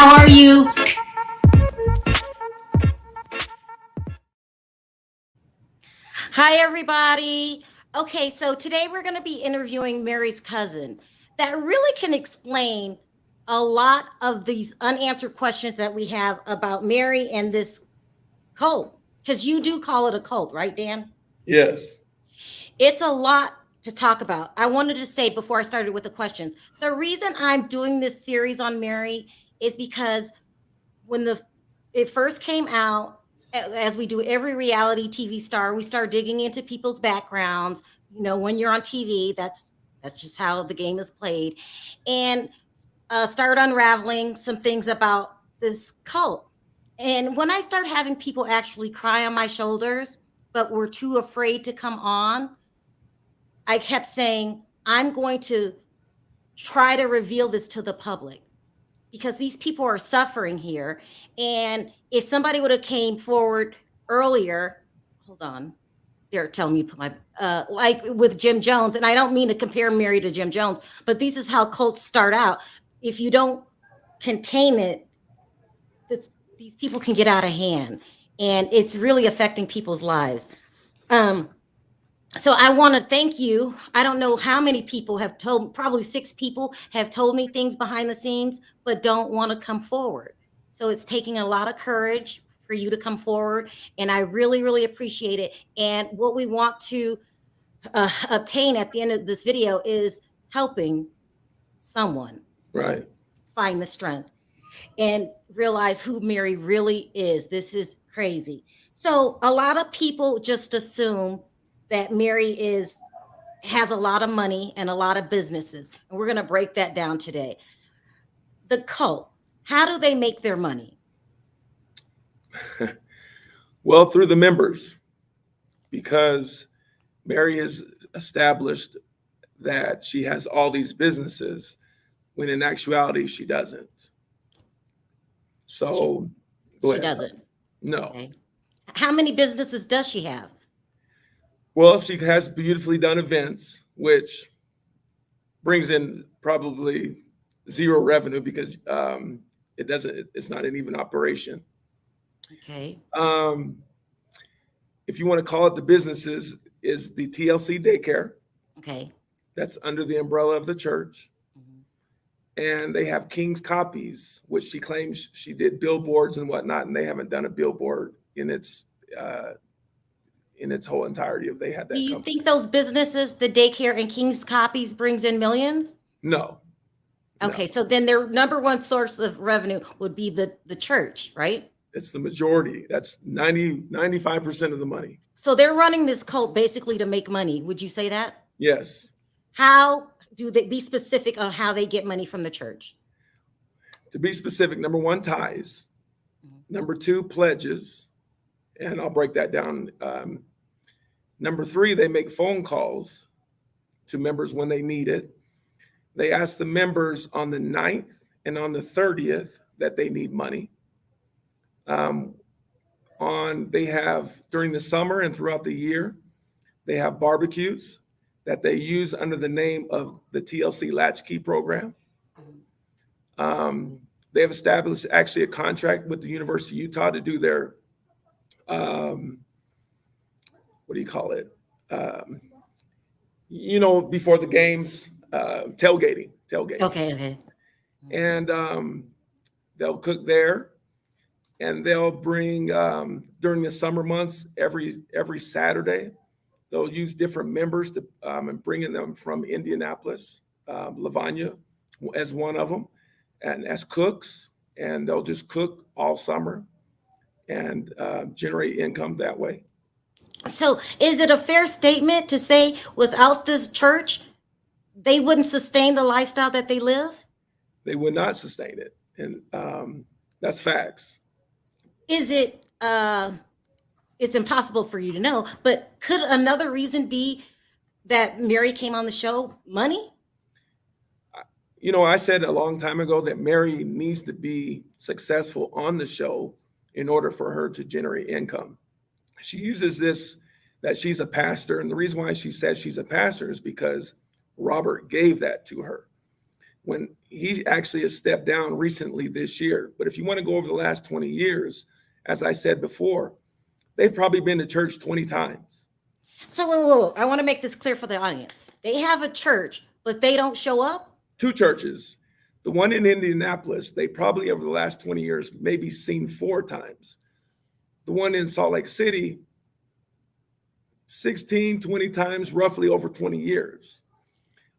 How are you? Hi, everybody. Okay, so today we're going to be interviewing Mary's cousin that really can explain a lot of these unanswered questions that we have about Mary and this cult. Because you do call it a cult, right, Dan? Yes. It's a lot to talk about. I wanted to say before I started with the questions, the reason I'm doing this series on Mary is because when it first came out, as we do every reality TV star, we start digging into people's backgrounds. You know, when you're on TV, that's just how the game is played, and start unraveling some things about this cult. And when I start having people actually cry on my shoulders, but were too afraid to come on, I kept saying, I'm going to try to reveal this to the public because these people are suffering here. And if somebody would have came forward earlier, hold on, they're telling me put my like with Jim Jones, and I don't mean to compare Mary to Jim Jones, but this is how cults start out. If you don't contain it, these people can get out of hand, and it's really affecting people's lives. So I want to thank you. I don't know how many people have told, probably 6 people have told me things behind the scenes, but don't want to come forward. So it's taking a lot of courage for you to come forward. And I really, really appreciate it. And what we want to obtain at the end of this video is helping someone Right. find the strength and realize who Mary really is. This is crazy. So a lot of people just assume that Mary has a lot of money and a lot of businesses. And we're going to break that down today. The cult, how do they make their money? Well, through the members, because Mary has established that she has all these businesses when in actuality she doesn't. So she doesn't. No. Okay. How many businesses does she have? Well, she has beautifully done events, which brings in probably zero revenue because it's not an even operation. Okay. If you want to call it the businesses, is the TLC daycare. Okay. That's under the umbrella of the church. Mm-hmm. And they have King's Copies, which she claims she did billboards and whatnot, and they haven't done a billboard in its whole entirety if they had that. Do you think those businesses, the daycare and King's Copies, brings in millions? No. Okay, so then their number one source of revenue would be the church, right? It's the majority. That's 95% of the money. So they're running this cult basically to make money. Would you say that? Yes. How do they be specific on how they get money from the church? To be specific, number 1, tithes. Number 2, pledges. And I'll break that down. Number 3, they make phone calls to members when they need it. They ask the members on the 9th and on the 30th that they need money. They have during the summer and throughout the year, they have barbecues that they use under the name of the TLC Latchkey program. They have established actually a contract with the University of Utah to do their, what do you call it? Before the games, tailgating. Okay. And they'll cook there. And they'll bring during the summer months every Saturday, they'll use different members to and bringing them from Indianapolis, Lavanya as one of them, and as cooks, and they'll just cook all summer and generate income that way. So, is it a fair statement to say without this church, they wouldn't sustain the lifestyle that they live? They would not sustain it, and that's facts. Is it, it's impossible for you to know, but could another reason be that Mary came on the show, money? I said a long time ago that Mary needs to be successful on the show in order for her to generate income. She uses this, that she's a pastor. And the reason why she says she's a pastor is because Robert gave that to her. When he actually has stepped down recently this year. But if you want to go over the last 20 years, as I said before, they've probably been to church 20 times. So I want to make this clear for the audience. They have a church, but they don't show up? 2 churches. The one in Indianapolis, they probably over the last 20 years, maybe seen 4 times. The one in Salt Lake City, 16, 20 times, roughly over 20 years.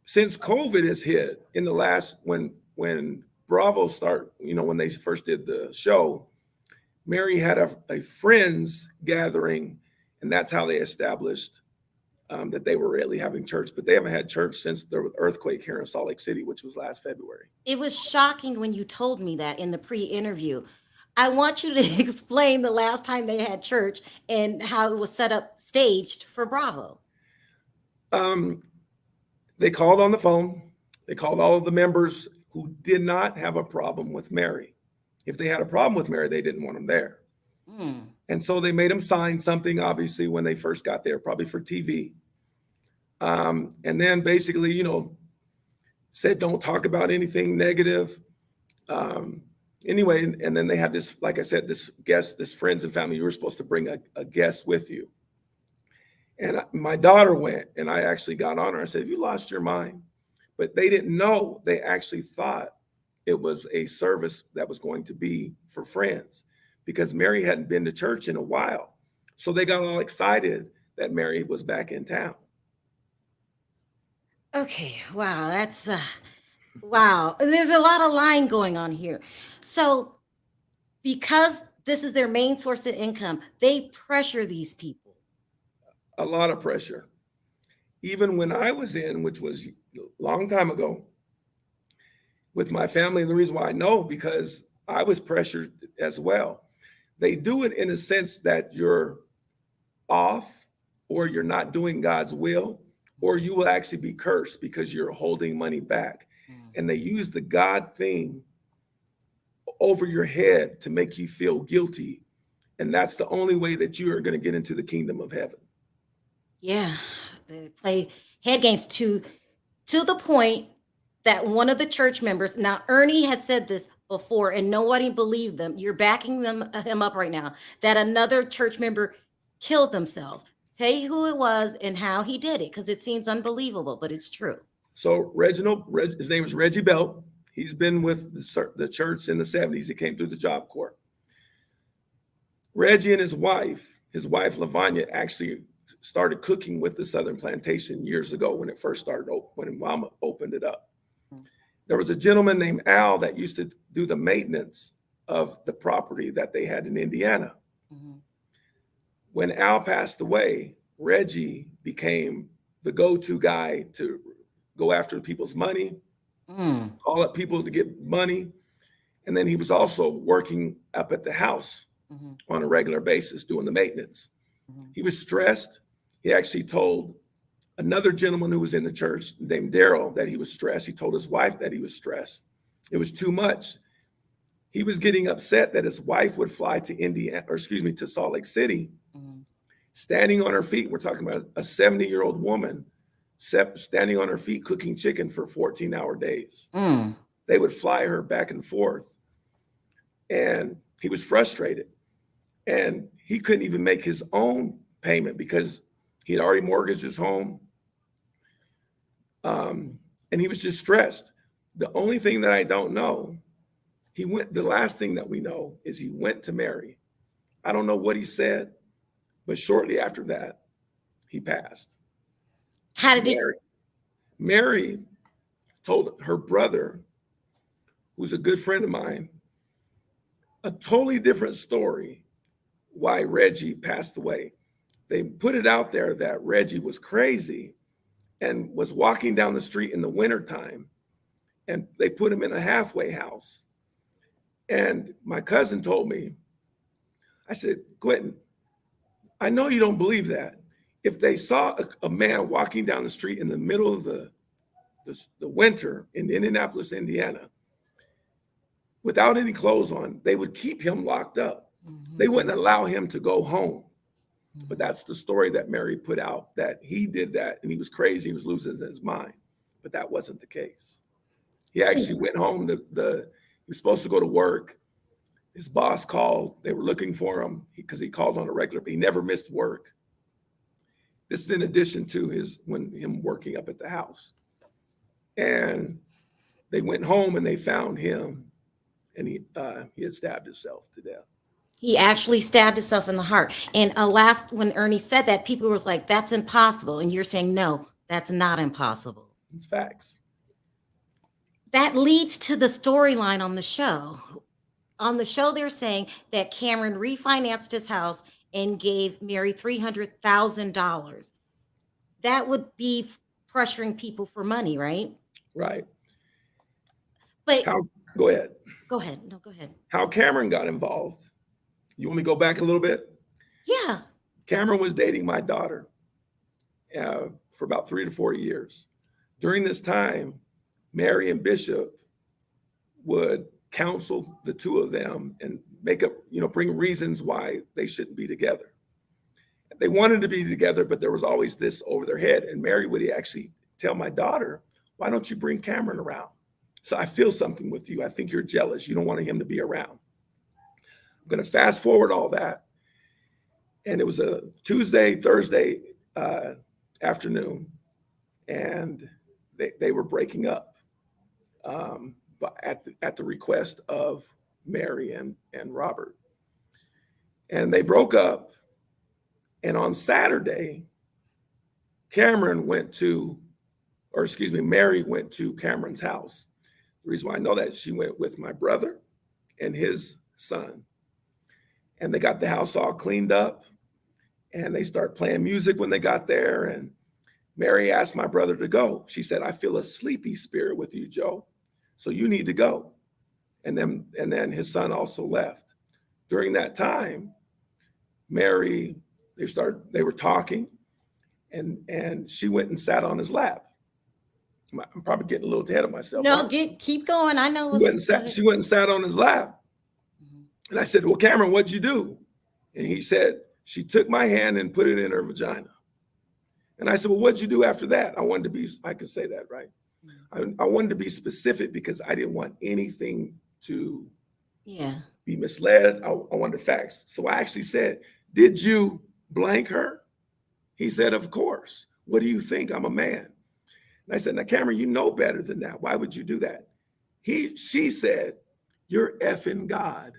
Since COVID has hit in the last, when Bravo started, when they first did the show, Mary had a friends gathering, and that's how they established that they were really having church. But they haven't had church since the earthquake here in Salt Lake City, which was last February. It was shocking when you told me that in the pre-interview. I want you to explain the last time they had church and how it was set up, staged for Bravo. They called on the phone. They called all of the members who did not have a problem with Mary. If they had a problem with Mary, they didn't want them there. And so they made them sign something, obviously, when they first got there, probably for TV. And then basically, said, don't talk about anything negative. Anyway, and then they had this, like I said, this guest, this friends and family, you were supposed to bring a guest with you. And my daughter went, and I actually got on her. I said, have you lost your mind? But they didn't know. They actually thought it was a service that was going to be for friends, because Mary hadn't been to church in a while. So they got all excited that Mary was back in town. Okay, wow, that's wow. There's a lot of lying going on here. So because this is their main source of income, they pressure these people. A lot of pressure. Even when I was in, which was a long time ago, with my family, and the reason why I know, because I was pressured as well. They do it in a sense that you're off, or you're not doing God's will, or you will actually be cursed because you're holding money back. And they use the God thing over your head to make you feel guilty. And that's the only way that you are going to get into the kingdom of heaven. Yeah, they play head games to the point that one of the church members, now Ernie had said this before and nobody believed them. You're backing him up right now, that another church member killed themselves. Say who it was and how he did it, because it seems unbelievable, but it's true. So his name is Reggie Belt. He's been with the church in the 70s. He came through the Job Corps. Reggie and his wife Lavanya, actually started cooking with the Southern Plantation years ago when it first started, when Mama opened it up. There was a gentleman named Al that used to do the maintenance of the property that they had in Indiana. When Al passed away, Reggie became the go-to guy to go after people's money, call up people to get money. And then he was also working up at the house on a regular basis, doing the maintenance. He was stressed. He actually told another gentleman who was in the church named Daryl that he was stressed. He told his wife that he was stressed. It was too much. He was getting upset that his wife would fly to to Salt Lake City, standing on her feet. We're talking about a 70-year-old woman standing on her feet cooking chicken for 14-hour days. They would fly her back and forth. And he was frustrated. And he couldn't even make his own payment because he had already mortgaged his home. And he was just stressed. The only thing that I don't know, the last thing that we know is he went to Mary. I don't know what he said, but shortly after that, he passed. How did Mary told her brother, who's a good friend of mine, a totally different story why Reggie passed away. They put it out there that Reggie was crazy and was walking down the street in the wintertime, and they put him in a halfway house. And my cousin told me, I said, Quentin, I know you don't believe that. If they saw a man walking down the street in the middle of the winter in Indianapolis, Indiana, without any clothes on, they would keep him locked up. They wouldn't allow him to go home. But that's the story that Mary put out, that he did that and he was crazy, he was losing his mind. But that wasn't the case. He actually went home. He was supposed to go to work. His boss called. They were looking for him because he called on a regular, but he never missed work. This is in addition to him working up at the house. And they went home and they found him, and he had stabbed himself to death. He actually stabbed himself in the heart. And when Ernie said that, people was like, "That's impossible." And you're saying, "No, that's not impossible." It's facts. That leads to the storyline on the show. On the show, they're saying that Cameron refinanced his house and gave Mary $300,000. That would be pressuring people for money, right? Right. But go ahead. Go ahead. No, go ahead. How Cameron got involved. You want me to go back a little bit? Yeah. Cameron was dating my daughter for about 3 to 4 years. During this time, Mary and Bishop would counsel the two of them and bring reasons why they shouldn't be together. They wanted to be together, but there was always this over their head. And Mary would actually tell my daughter, "Why don't you bring Cameron around? So I feel something with you. I think you're jealous. You don't want him to be around." I'm going to fast forward all that. And it was a Thursday afternoon, and they were breaking up. But at the request of Mary and Robert. And they broke up. And on Saturday, Mary went to Cameron's house. The reason why I know that, she went with my brother and his son. And they got the house all cleaned up. And they started playing music when they got there. And Mary asked my brother to go. She said, "I feel a sleepy spirit with you, Joe. So you need to go." And then his son also left. During that time, Mary, they were talking, and she went and sat on his lap. I'm probably getting a little ahead of myself. No, keep going. I know. She went and sat on his lap. Mm-hmm. And I said, "Well, Cameron, what'd you do?" And he said, "She took my hand and put it in her vagina." And I said, "Well, what'd you do after that?" I could say that, right? I wanted to be specific because I didn't want anything to be misled. I wanted facts. So I actually said, "Did you blank her?" He said, "Of course. What do you think? I'm a man." And I said, "Now, Cameron, you know better than that. Why would you do that?" She said, "You're effing God."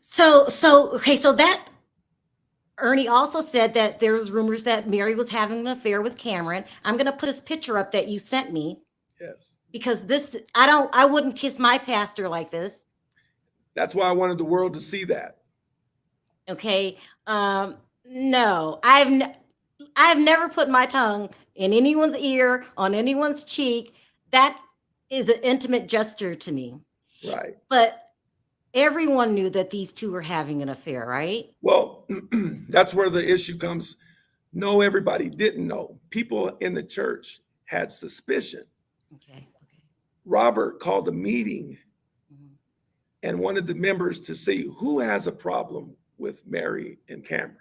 So that Ernie also said that there's rumors that Mary was having an affair with Cameron. I'm going to put his picture up that you sent me. Yes. Because I wouldn't kiss my pastor like this. That's why I wanted the world to see that. Okay. No, I've never put my tongue in anyone's ear, on anyone's cheek. That is an intimate gesture to me. Right. But everyone knew that these two were having an affair, right? Well, that's where the issue comes. No, everybody didn't know. People in the church had suspicion. Okay. Robert called a meeting and wanted the members to see who has a problem with Mary and Cameron.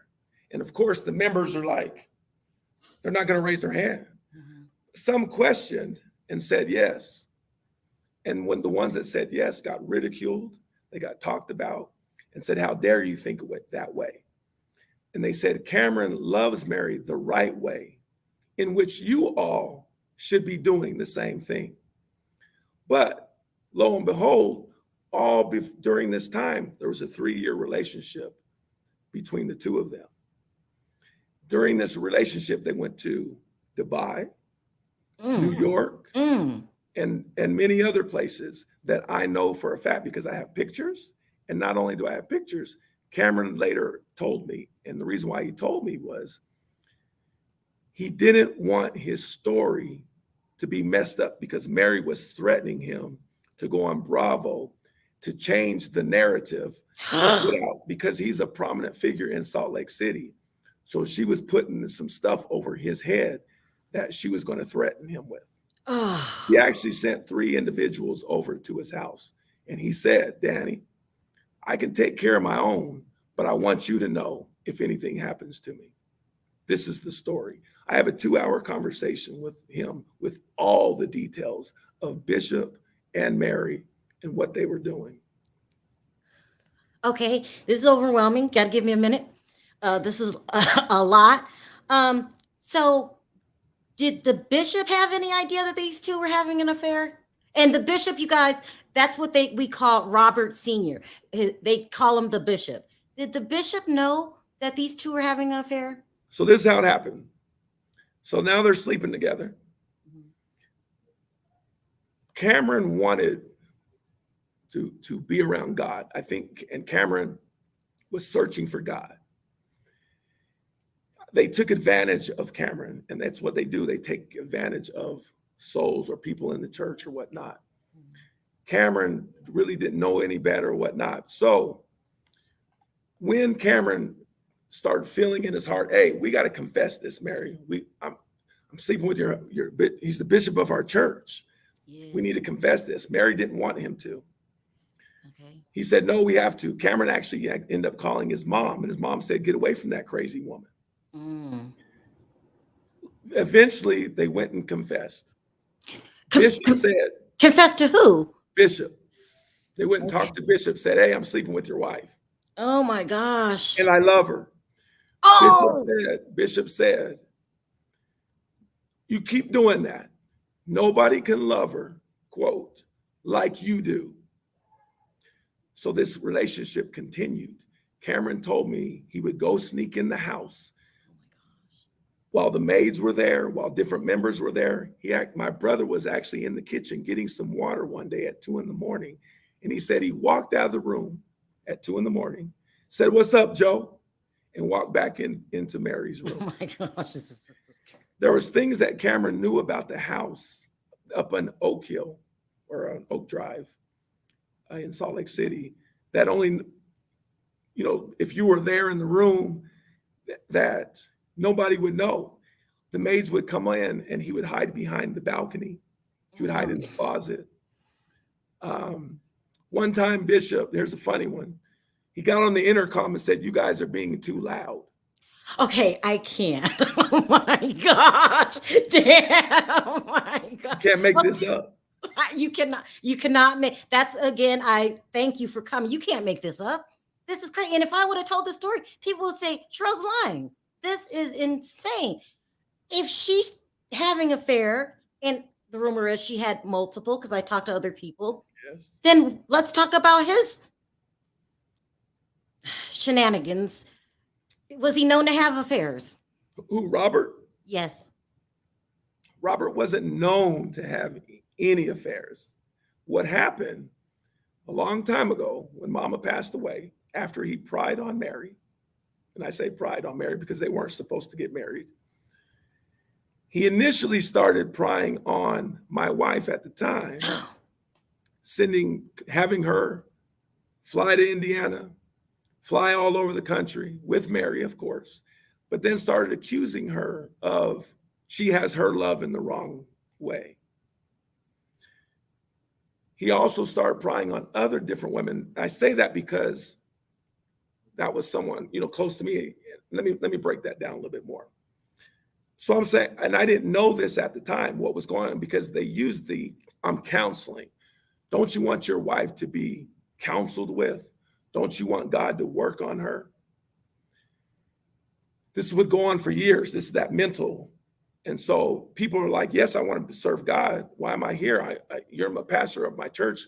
And of course, the members are like, they're not going to raise their hand. Mm-hmm. Some questioned and said yes. And when the ones that said yes got ridiculed, they got talked about and said, "How dare you think of it that way?" And they said, "Cameron loves Mary the right way, in which you all should be doing the same thing." But lo and behold, during this time, there was a 3-year relationship between the two of them. During this relationship, they went to Dubai, New York, and many other places that I know for a fact because I have pictures. And not only do I have pictures, Cameron later told me, and the reason why he told me was he didn't want his story to be messed up because Mary was threatening him to go on Bravo to change the narrative because he's a prominent figure in Salt Lake City. So she was putting some stuff over his head that she was going to threaten him with. He actually sent 3 individuals over to his house. And he said, "Danny, I can take care of my own, but I want you to know if anything happens to me." This is the story. I have a 2-hour conversation with him with all the details of Bishop and Mary and what they were doing. Okay, this is overwhelming. Got to give me a minute. This is a lot. So, did the bishop have any idea that these two were having an affair? And the bishop, you guys, that's what we call Robert Sr. They call him the bishop. Did the bishop know that these two were having an affair? So this is how it happened. So now they're sleeping together. Cameron wanted to be around God, I think, and Cameron was searching for God. They took advantage of Cameron, and that's what they do. They take advantage of souls or people in the church or whatnot. Cameron really didn't know any better or whatnot. So when Cameron started feeling in his heart, hey, we got to confess this, Mary. I'm sleeping with your he's the bishop of our church. Yeah. We need to confess this. Mary didn't want him to. Okay. He said, no, we have to. Cameron actually ended up calling his mom, and his mom said, get away from that crazy woman. Eventually, they went and confessed. Bishop said, confess to who? Bishop. They went and talked to Bishop, said, hey, I'm sleeping with your wife. Oh my gosh. And I love her. Oh, Bishop said, you keep doing that. Nobody can love her, quote, like you do. So this relationship continued. Cameron told me he would go sneak in the house while the maids were there, while different members were there. My brother was actually in the kitchen getting some water one day at 2 a.m. And he said he walked out of the room at 2 a.m, said, what's up, Joe? And walked back into Mary's room. Oh my gosh. There was things that Cameron knew about the house up on Oak Hill or on Oak Drive in Salt Lake City that only, if you were there in the room, that nobody would know. The maids would come in and he would hide behind the balcony. He would hide in the closet. One time, Bishop, here's a funny one. He got on the intercom and said, you guys are being too loud. Okay, I can't. Oh my gosh. Damn. Oh my God. You can't make this up. You cannot make that's again. I thank you for coming. You can't make this up. This is crazy. And if I would have told this story, people would say, Sharrell's lying. This is insane. If she's having affairs, and the rumor is she had multiple, because I talked to other people, Yes. then let's talk about his shenanigans. Was he known to have affairs? Who, Robert? Yes. Robert wasn't known to have any affairs. What happened a long time ago when Mama passed away, after he pried on Mary, and I say pried on Mary because they weren't supposed to get married, he initially started prying on my wife at the time, having her fly to Indiana, fly all over the country with Mary, of course, but then started accusing her of she has her love in the wrong way. He also started prying on other different women. I say that because that was someone, close to me. Let me break that down a little bit more. So I'm saying, and I didn't know this at the time, what was going on, because they used I'm counseling. Don't you want your wife to be counseled with? Don't you want God to work on her? This would go on for years. This is that mental. And so people are like, yes, I want to serve God. Why am I here? You're my pastor of my church.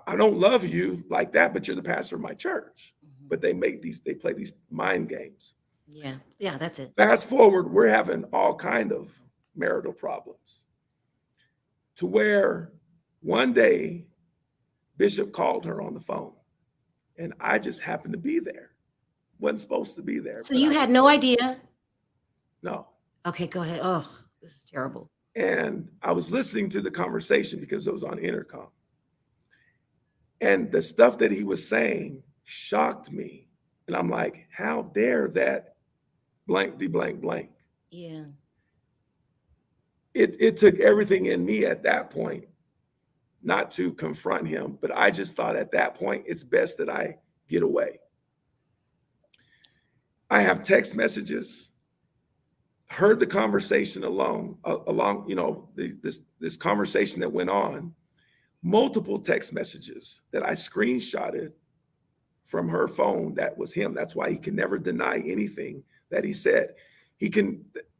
I don't love you like that, but you're the pastor of my church. Mm-hmm. But they play these mind games. Yeah, that's it. Fast forward, we're having all kind of marital problems, to where one day Bishop called her on the phone, and I just happened to be there. Wasn't supposed to be there. So you had no idea? No. Okay, go ahead. Oh, this is terrible. And I was listening to the conversation because it was on intercom. And the stuff that he was saying shocked me. And I'm like, how dare that blank, blank, blank. Yeah. It took everything in me at that point not to confront him. But I just thought at that point, it's best that I get away. I have text messages, heard the conversation along, this conversation that went on, multiple text messages that I screenshotted from her phone. That was him. That's why he can never deny anything that he said.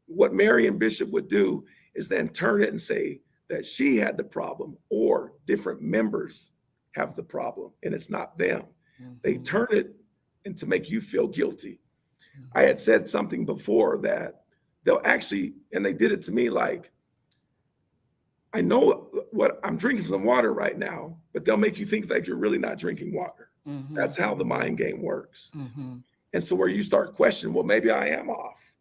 What Mary and Bishop would do is then turn it and say that she had the problem or different members have the problem and it's not them. Mm-hmm. They turn it and to make you feel guilty. Mm-hmm. I had said something before that they'll actually, and they did it to me, like, I know what I'm drinking some water right now, but they'll make you think that you're really not drinking water. Mm-hmm. That's how the mind game works. Mm-hmm. And so where you start questioning, well, maybe I am off.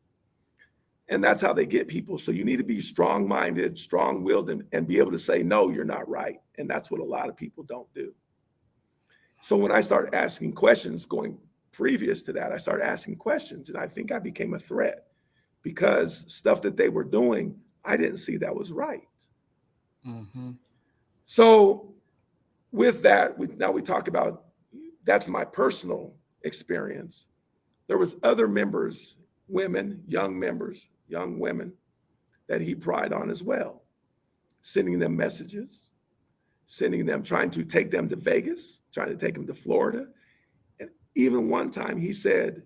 And that's how they get people. So you need to be strong-minded, strong-willed, and be able to say, no, you're not right. And that's what a lot of people don't do. So when I started asking questions, going previous to that, I started asking questions, and I think I became a threat because stuff that they were doing, I didn't see that was right. Mm-hmm. So with that, now we talk about, that's my personal experience. There was other members, women, young women that he pried on as well, sending them messages, sending them, trying to take them to Vegas, trying to take them to Florida. And even one time he said,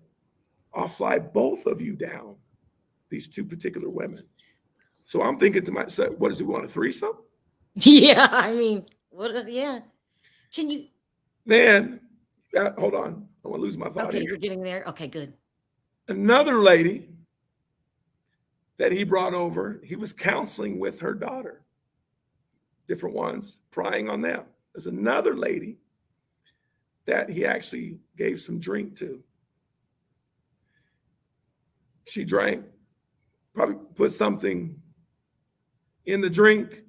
I'll fly both of you down, these two particular women. So I'm thinking to myself, what does he want, a threesome? Yeah, I mean, yeah. Can you? Then, hold on, I want to lose my thought. Okay, you're getting there. Okay, good. Another lady that he brought over, he was counseling with her daughter, different ones, prying on them. There's another lady that he actually gave some drink to. She drank, probably put something in the drink,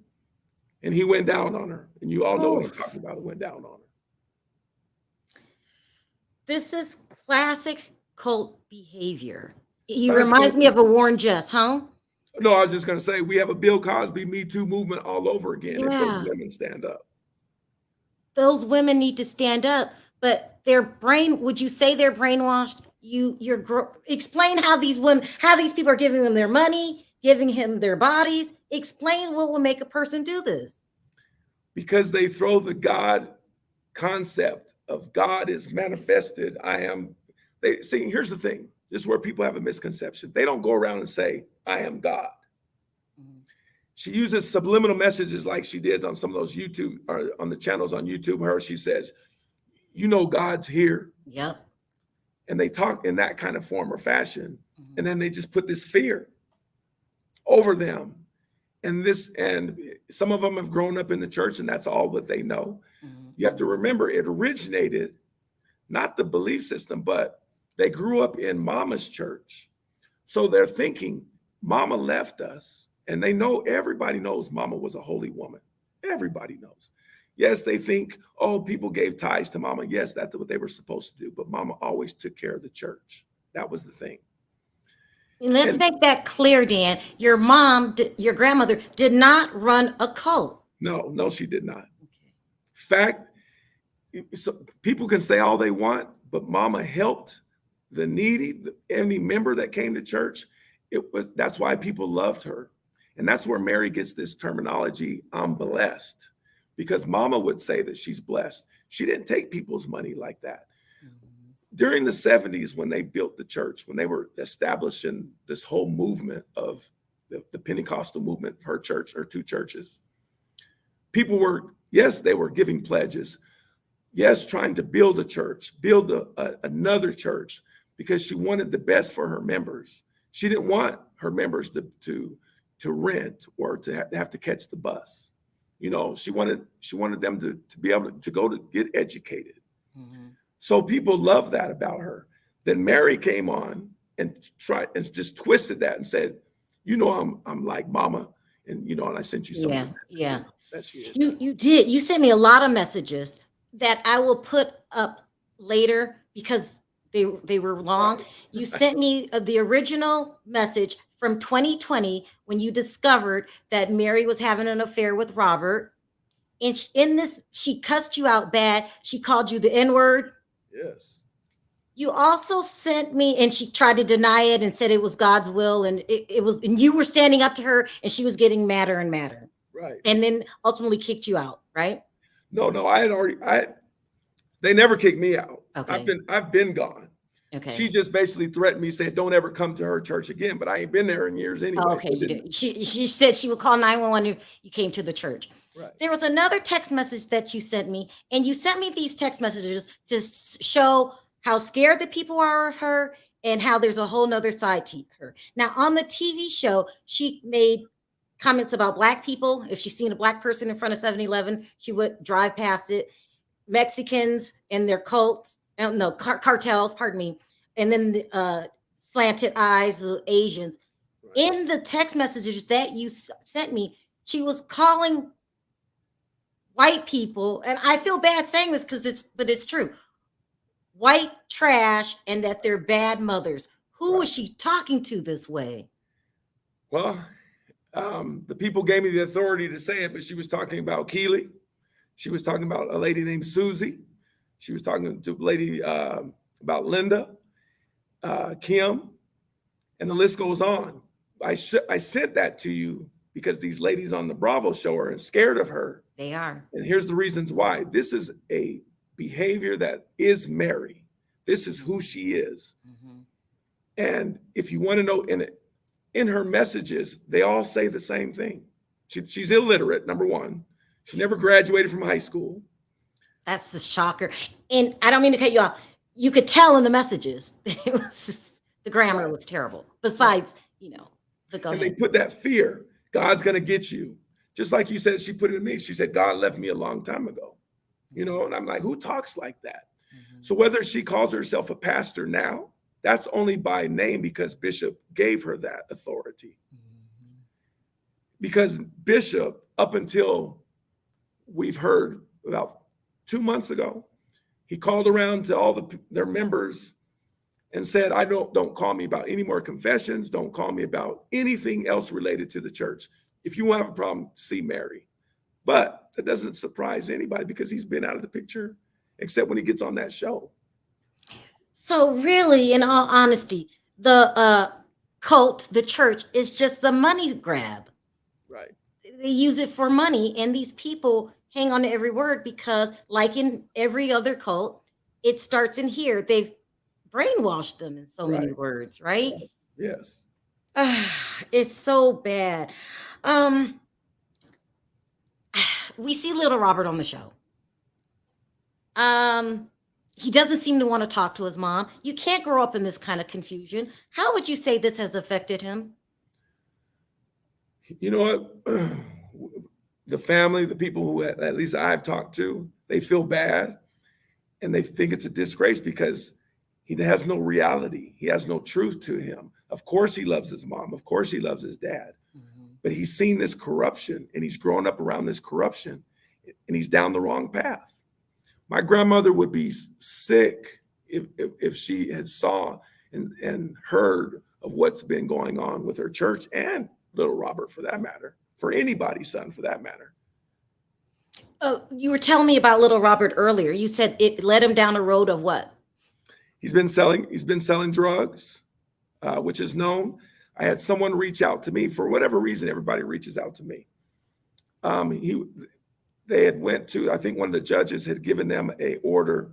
and he went down on her. And you all know what I'm talking about. He went down on her. This is classic cult behavior. He reminds me of a Warren Jess, huh? No, I was just going to say, we have a Bill Cosby Me Too movement all over again. Yeah. If those women stand up. Those women need to stand up, but would you say they're brainwashed? Explain how these people are giving them their money, giving him their bodies. Explain what will make a person do this. Because they throw the God concept of God is manifested. Here's the thing. This is where people have a misconception. They don't go around and say, I am God. Mm-hmm. She uses subliminal messages like she did on some of those YouTube or on the channels on YouTube. She says, you know, God's here. Yep. And they talk in that kind of form or fashion. Mm-hmm. And then they just put this fear over them. And some of them have grown up in the church and that's all that they know. Mm-hmm. You have to remember it originated, not the belief system, but they grew up in mama's church. So they're thinking, mama left us. And they know, everybody knows mama was a holy woman. Everybody knows. Yes, they think, people gave tithes to mama. Yes, that's what they were supposed to do. But mama always took care of the church. That was the thing. Let's make that clear, Dan. Your grandmother did not run a cult. No, she did not. Okay. Fact, so people can say all they want, but mama helped the needy, any member that came to church. That's why people loved her. And that's where Mary gets this terminology, I'm blessed, because mama would say that she's blessed. She didn't take people's money like that. Mm-hmm. During the 70s, when they built the church, when they were establishing this whole movement of the Pentecostal movement, her church, her two churches, people they were giving pledges. Yes, trying to build a church, build another church, because she wanted the best for her members. She didn't want her members to rent or to have to catch the bus. You know, she wanted them to be able to go to get educated. Mm-hmm. So people love that about her. Then Mary came on and tried and just twisted that and said, you know, I'm like mama, and you know, and I sent you some. Yeah. You did. You sent me a lot of messages that I will put up later because they were long. You sent me the original message from 2020 when you discovered that Mary was having an affair with Robert. And she cussed you out bad. She called you the N-word. Yes. You also sent me, and she tried to deny it and said it was God's will, and it was, and you were standing up to her, and she was getting madder and madder, Right. and then ultimately kicked you out, right? No, they never kicked me out. Okay. I've been gone. Okay. She just basically threatened me, saying, "Don't ever come to her church again." But I ain't been there in years anyway. Oh, okay, you did. She said she would call 911 if you came to the church. Right. There was another text message that you sent me, and you sent me these text messages to show how scared the people are of her and how there's a whole nother side to her. Now, on the TV show, she made comments about Black people. If she's seen a Black person in front of 7-Eleven, she would drive past it. Mexicans and their cults, no, cartels, pardon me, and then the slanted eyes of Asians. Right. In the text messages that you sent me, she was calling white people, and I feel bad saying this but it's true, white trash, and that they're bad mothers. Who was she talking to this way? Well, the people gave me the authority to say it, but she was talking about Keely. She was talking about a lady named Susie. She was talking to a lady about Linda, Kim, and the list goes on. I sent that to you because these ladies on the Bravo show are scared of her. They are. And here's the reasons why. This is a behavior that is Mary. This is who she is. Mm-hmm. And if you want to know, in her messages, they all say the same thing. She's illiterate, number one. She never graduated from high school. That's a shocker. And I don't mean to cut you off. You could tell in the messages. It was just, the grammar was terrible. Besides, and they put that fear. God's going to get you. Just like you said, she put it in me. She said, God left me a long time ago. And I'm like, who talks like that? Mm-hmm. So whether she calls herself a pastor now, that's only by name because Bishop gave her that authority. Mm-hmm. Because Bishop, up until we've heard about 2 months ago, he called around to all their members and said, I don't call me about any more confessions. Don't call me about anything else related to the church. If you have a problem, see Mary. But that doesn't surprise anybody because he's been out of the picture, except when he gets on that show. So really, in all honesty, the cult, the church, is just the money grab. Right. They use it for money, and these people hang on to every word because, like in every other cult, it starts in here. They've brainwashed them in so many words, right? Yes. It's so bad. We see little Robert on the show. He doesn't seem to want to talk to his mom. You can't grow up in this kind of confusion. How would you say this has affected him? You know what? The family, the people who at least I've talked to, they feel bad and they think it's a disgrace because he has no reality. He has no truth to him. Of course he loves his mom. Of course he loves his dad. Mm-hmm. But he's seen this corruption and he's grown up around this corruption and he's down the wrong path. My grandmother would be sick if she had saw and heard of what's been going on with her church and little Robert, for that matter, for anybody's son, for that matter. Oh, you were telling me about little Robert earlier. You said it led him down a road of what? He's been selling drugs, which is known. I had someone reach out to me for whatever reason. Everybody reaches out to me. They had went to, I think one of the judges had given them a order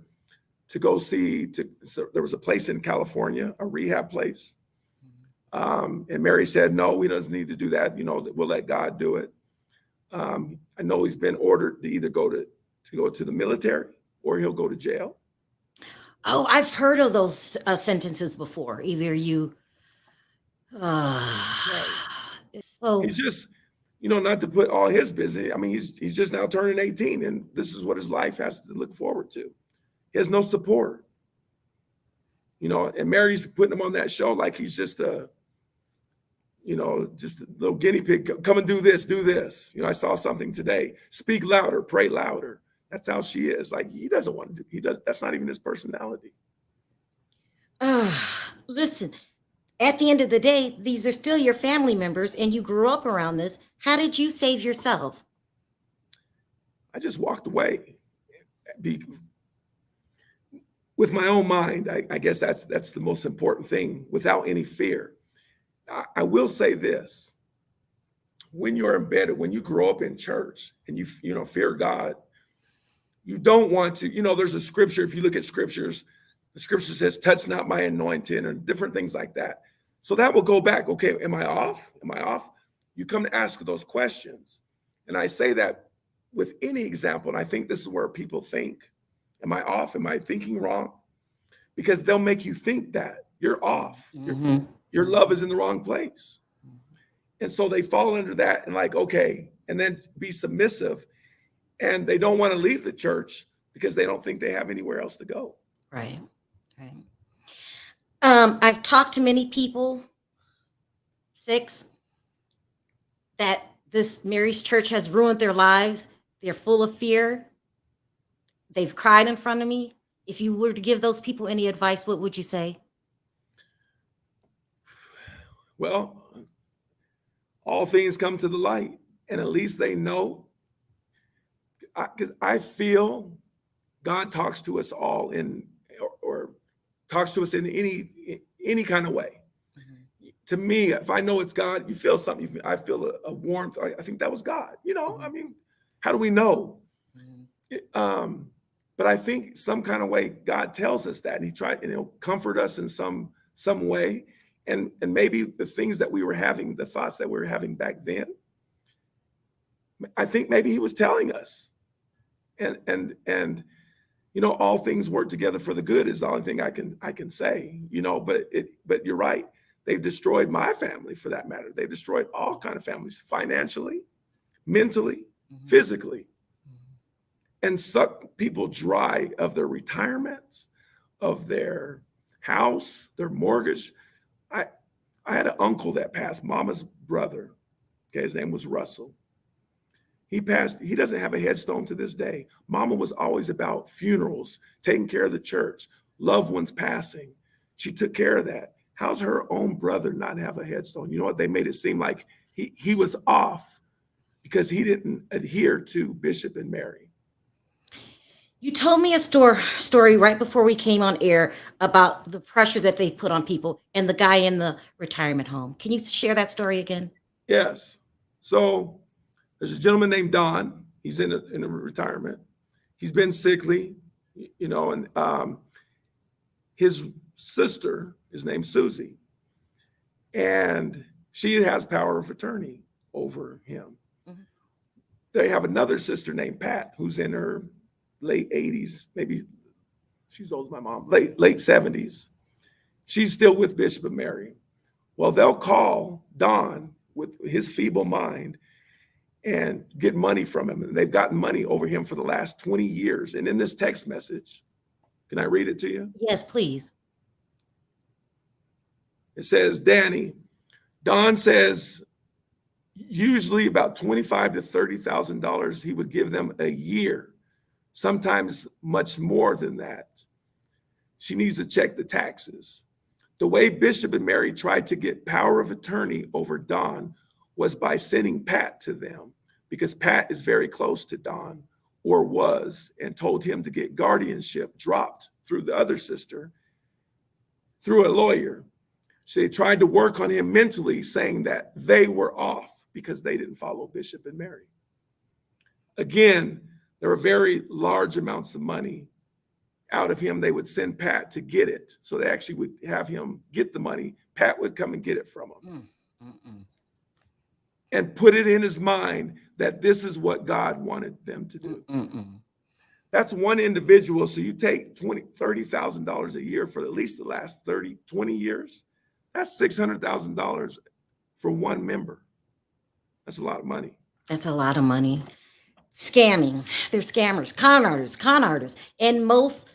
to go see. So there was a place in California, a rehab place. And Mary said, no, he doesn't need to do that. We'll let God do it. I know he's been ordered to either go to the military or he'll go to jail. Oh, I've heard of those sentences before. Either you. Right. So he's just, not to put all his business. I mean, he's just now turning 18, and this is what his life has to look forward to. He has no support. And Mary's putting him on that show like he's just a little guinea pig. Come and do this, do this. I saw something today. Speak louder, pray louder. That's how she is. Like, he doesn't want to do. That's not even his personality. Listen, at the end of the day, these are still your family members, and you grew up around this. How did you save yourself? I just walked away. with my own mind. I guess that's the most important thing, without any fear. I will say this: when you're embedded, when you grow up in church and you fear God, you don't want to. There's a scripture. If you look at scriptures, the scripture says, "Touch not my anointing," and different things like that. So that will go back. Okay, am I off? Am I off? You come to ask those questions, and I say that with any example. And I think this is where people think, "Am I off? Am I thinking wrong?" Because they'll make you think that you're off. Mm-hmm. Your love is in the wrong place. And so they fall under that and like, okay, and then be submissive. And they don't want to leave the church because they don't think they have anywhere else to go. Right. I've talked to many people, 6, that this Mary's church has ruined their lives. They're full of fear. They've cried in front of me. If you were to give those people any advice, what would you say? Well, all things come to the light, and at least they know. Because I feel God talks to us all or talks to us in any kind of way. Mm-hmm. To me, if I know it's God, you feel something. I feel a warmth. I think that was God. Mm-hmm. I mean, how do we know? Mm-hmm. But I think some kind of way God tells us that, and He tried, comfort us in some way, and maybe the things that we were having, the thoughts that we were having back then, I think maybe He was telling us, and all things work together for the good is the only thing I can say, but you're right. They've destroyed my family, for that matter. They've destroyed all kind of families, financially, mentally, mm-hmm. physically. And suck people dry of their retirements, of their house, their mortgage. I had an uncle that passed, Mama's brother. Okay, his name was Russell. He passed. He doesn't have a headstone to this day. Mama was always about funerals, taking care of the church, loved ones passing. She took care of that. How's her own brother not have a headstone? You know what? They made it seem like he was off because he didn't adhere to Bishop and Mary. You told me a story right before we came on air about the pressure that they put on people and the guy in the retirement home. Can you share that story again? Yes. So there's a gentleman named Don. He's in a retirement. He's been sickly, and his sister is named Susie, and she has power of attorney over him. Mm-hmm. They have another sister named Pat, who's in her late 80s, maybe she's old as my mom, late 70s. She's still with Bishop and Mary. Well, they'll call Don with his feeble mind and get money from him. And they've gotten money over him for the last 20 years. And in this text message, can I read it to you? Yes, please. It says, Danny, Don says usually about $25,000 to $30,000 he would give them a year. Sometimes much more than that. She needs to check the taxes. The way Bishop and Mary tried to get power of attorney over Don was by sending Pat to them, because Pat is very close to Don, or was, and told him to get guardianship dropped through the other sister, through a lawyer. So they tried to work on him mentally, saying that they were off because they didn't follow Bishop and Mary. Again, there were very large amounts of money out of him. They would send Pat to get it. So they actually would have him get the money. Pat would come and get it from him. And put it in his mind that this is what God wanted them to do. That's one individual. So you take $30,000 a year for at least the last 20 years. That's $600,000 for one member. That's a lot of money. That's a lot of money. Scamming. They're scammers, con artists. And most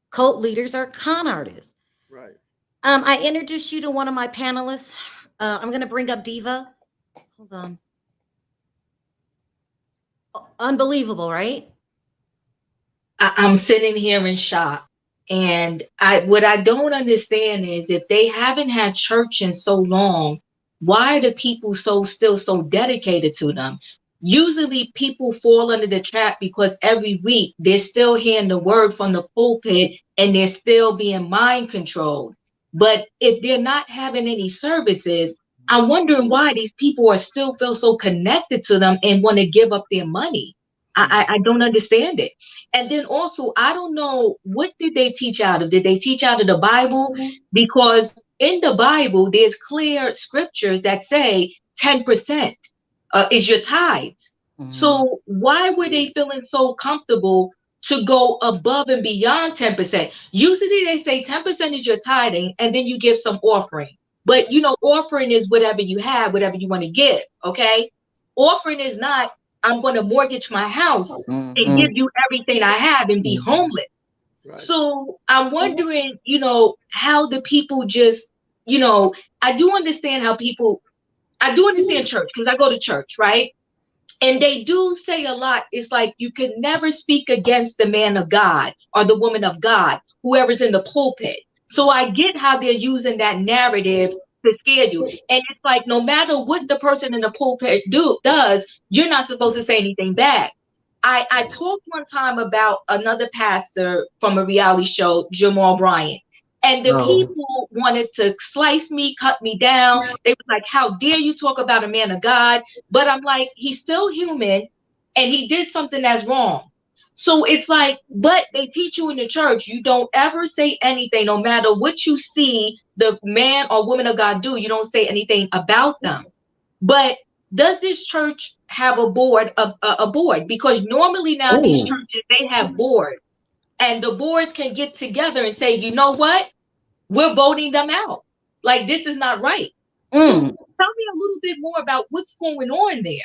cult leaders are con artists. Right. I introduced you to one of my panelists. I'm going to bring up Diva. Hold on. Unbelievable, right? I'm sitting here in shock. And what I don't understand is, if they haven't had church in so long, why are the people still so dedicated to them? usually people fall under the trap because every week they're still hearing the word from the pulpit and they're still being mind controlled. But if they're not having any services, I'm wondering why these people are still feel so connected to them and want to give up their money. I don't understand it. And then also, I don't know, what did they teach out of? Did they teach out of the Bible? Because in the Bible, there's clear scriptures that say 10% is your tithes. So why were they feeling so comfortable to go above and beyond 10%? Usually they say 10% is your tithing, and then you give some offering. But you know, offering is whatever you have, whatever you want to give. Okay. Offering is not, I'm going to mortgage my house and give you everything I have and be homeless. Right. So I'm wondering, you know, how the people just, you know, I do understand church because I go to church, right? And they do say a lot. It's like you could never speak against the man of God or the woman of God, whoever's in the pulpit. So I get how they're using that narrative to scare you. And it's like, no matter what the person in the pulpit does, you're not supposed to say anything bad. I talked one time about another pastor from a reality show, Jamal Bryant. And the people wanted to slice me, cut me down. They were like, how dare you talk about a man of God? But I'm like, he's still human and he did something that's wrong. So it's like, but they teach you in the church, you don't ever say anything, no matter what you see the man or woman of God do, you don't say anything about them. But does this church have a board of a board? Because normally now these churches, they have boards. And the boards can get together and say, you know what? We're voting them out. Like, this is not right. So tell me a little bit more about what's going on there.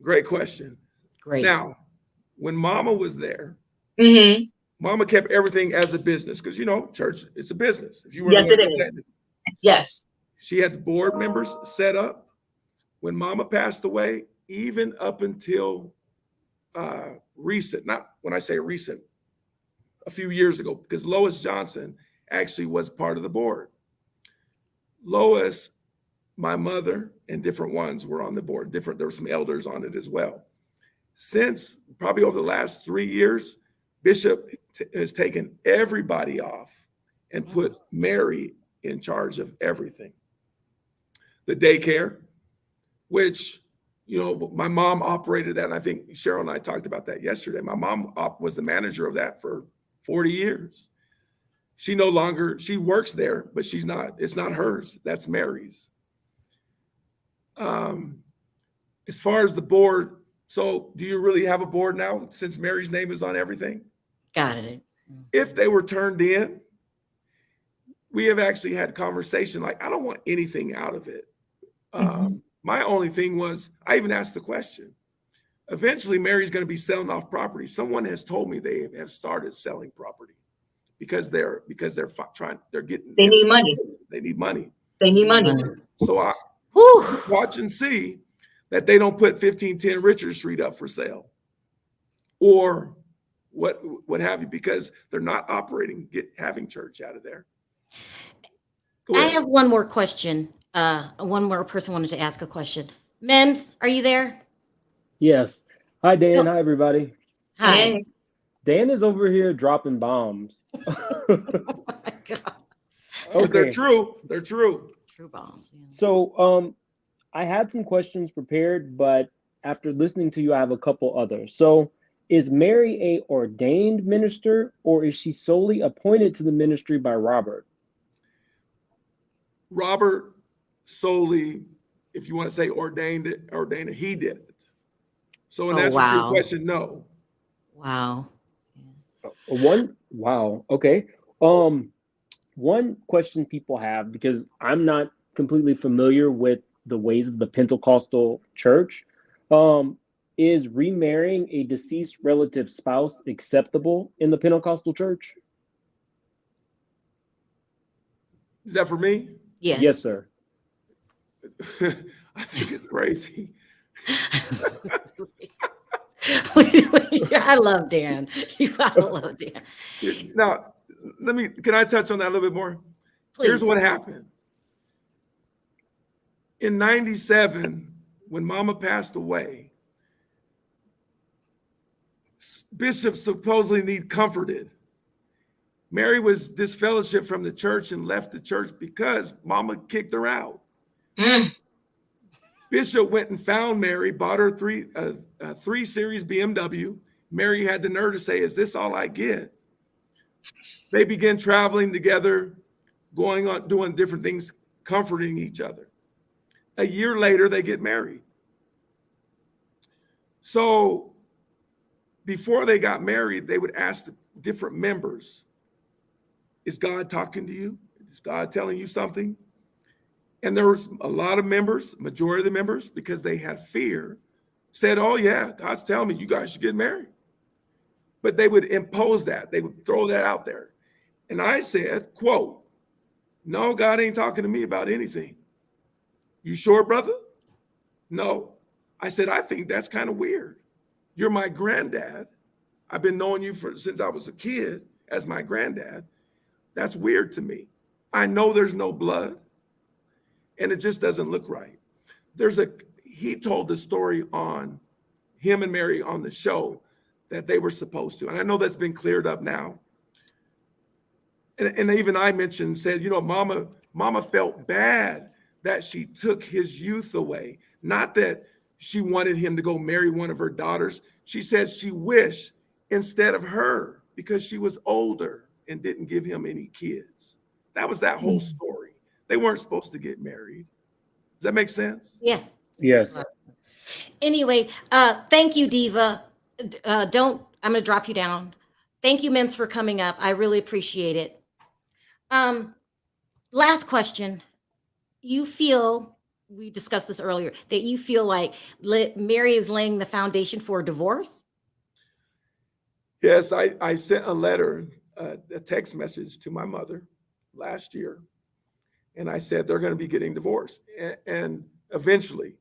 Great question. Great. Now, when Mama was there, Mama kept everything as a business because, you know, church, it's a business. If you were Yes. She had the board members set up. When Mama passed away, even up until recent, not when I say recent, a few years ago, because Lois Johnson actually was part of the board. Lois, my mother, and different ones were on the board. There were some elders on it as well. Since probably over the last 3 years, Bishop has taken everybody off and put Mary in charge of everything. The daycare, which, you know, my mom operated that. And I think Sharrell and I talked about that yesterday. My mom was the manager of that for 40 years. She works there, but it's not hers. That's Mary's. As far as the board, so do you really have a board now since Mary's name is on everything? Got it. If they were turned in, we have actually had conversation like, I don't want anything out of it. My only thing was, I even asked the question. Eventually, Mary's going to be selling off property. Someone has told me they have started selling property because they need money. They need money. They need money. So I watch and see that they don't put 1510 Richard Street up for sale or what have you, because they're not having church out of there. I have one more question. One more person wanted to ask a question. Mims, are you there? Yes. Hi, Dan. Hi, everybody. Hi. Hey. Dan is over here dropping bombs. Oh my God. Okay. They're true. They're true. True bombs. Yeah. So I had some questions prepared, but after listening to you, I have a couple others. So is Mary a ordained minister, or is she solely appointed to the ministry by Robert? Robert solely, if you want to say ordained it, he did it. So in answer to your question, no. Wow. Okay. One question people have, because I'm not completely familiar with the ways of the Pentecostal church, is remarrying a deceased relative spouse acceptable in the Pentecostal church? Is that for me? Yeah. Yes, sir. I think it's crazy. I love Dan. I love Dan. Now, can I touch on that a little bit more? Please. Here's what happened. In 97, when Mama passed away, Bishop supposedly need comforted. Mary was disfellowshipped from the church and left the church because mama kicked her out. Mm. Bishop went and found Mary, bought her a 3 Series BMW. Mary had the nerve to say, "Is this all I get?" They began traveling together, going on, doing different things, comforting each other. A year later, they get married. So before they got married, they would ask the different members, "Is God talking to you? Is God telling you something?" And there was a lot of members, majority of the members, because they had fear, said, "Oh yeah, God's telling me you guys should get married." But they would impose that. They would throw that out there. And I said, quote, "No, God ain't talking to me about anything." "You sure, brother?" "No." I said, "I think that's kind of weird. You're my granddad. I've been knowing you since I was a kid as my granddad. That's weird to me. I know there's no blood, and it just doesn't look right." He told the story on him and Mary on the show that they were supposed to. And I know that's been cleared up now. And even I said, mama felt bad that she took his youth away. Not that she wanted him to go marry one of her daughters. She said she wished instead of her, because she was older and didn't give him any kids. That was that whole story. They weren't supposed to get married. Does that make sense? Yeah. Yes. Anyway, thank you, Diva. I'm going to drop you down. Thank you, Mims, for coming up. I really appreciate it. Last question. You feel, we discussed this earlier, that you feel like Mary is laying the foundation for a divorce? Yes, I sent a letter, a text message to my mother last year. And I said, they're going to be getting divorced. And eventually,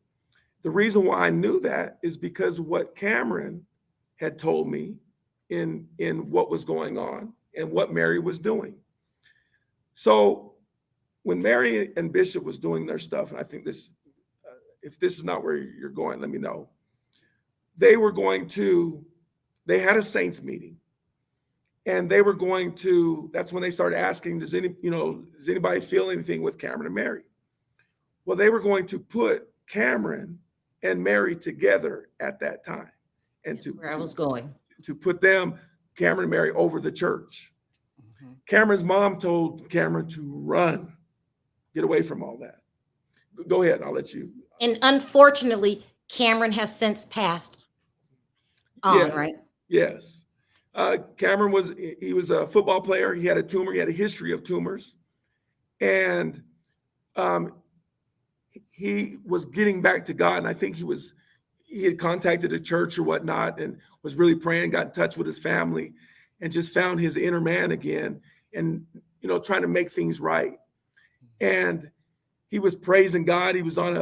the reason why I knew that is because what Cameron had told me in what was going on and what Mary was doing. So when Mary and Bishop was doing their stuff, and I think this, if this is not where you're going, let me know. They had a saints meeting, and they were going to, that's when they started asking, does anybody feel anything with Cameron and Mary? Well, they were going to put Cameron and Mary together at that time. And where I was going. To put them, Cameron and Mary, over the church. Mm-hmm. Cameron's mom told Cameron to run, get away from all that. Go ahead, I'll let you. And unfortunately, Cameron has since passed on, right? Yes. Cameron was a football player. He had a tumor. He had a history of tumors. And he was getting back to God. And I think he had contacted a church or whatnot and was really praying, got in touch with his family and just found his inner man again and, trying to make things right. And he was praising God. He was on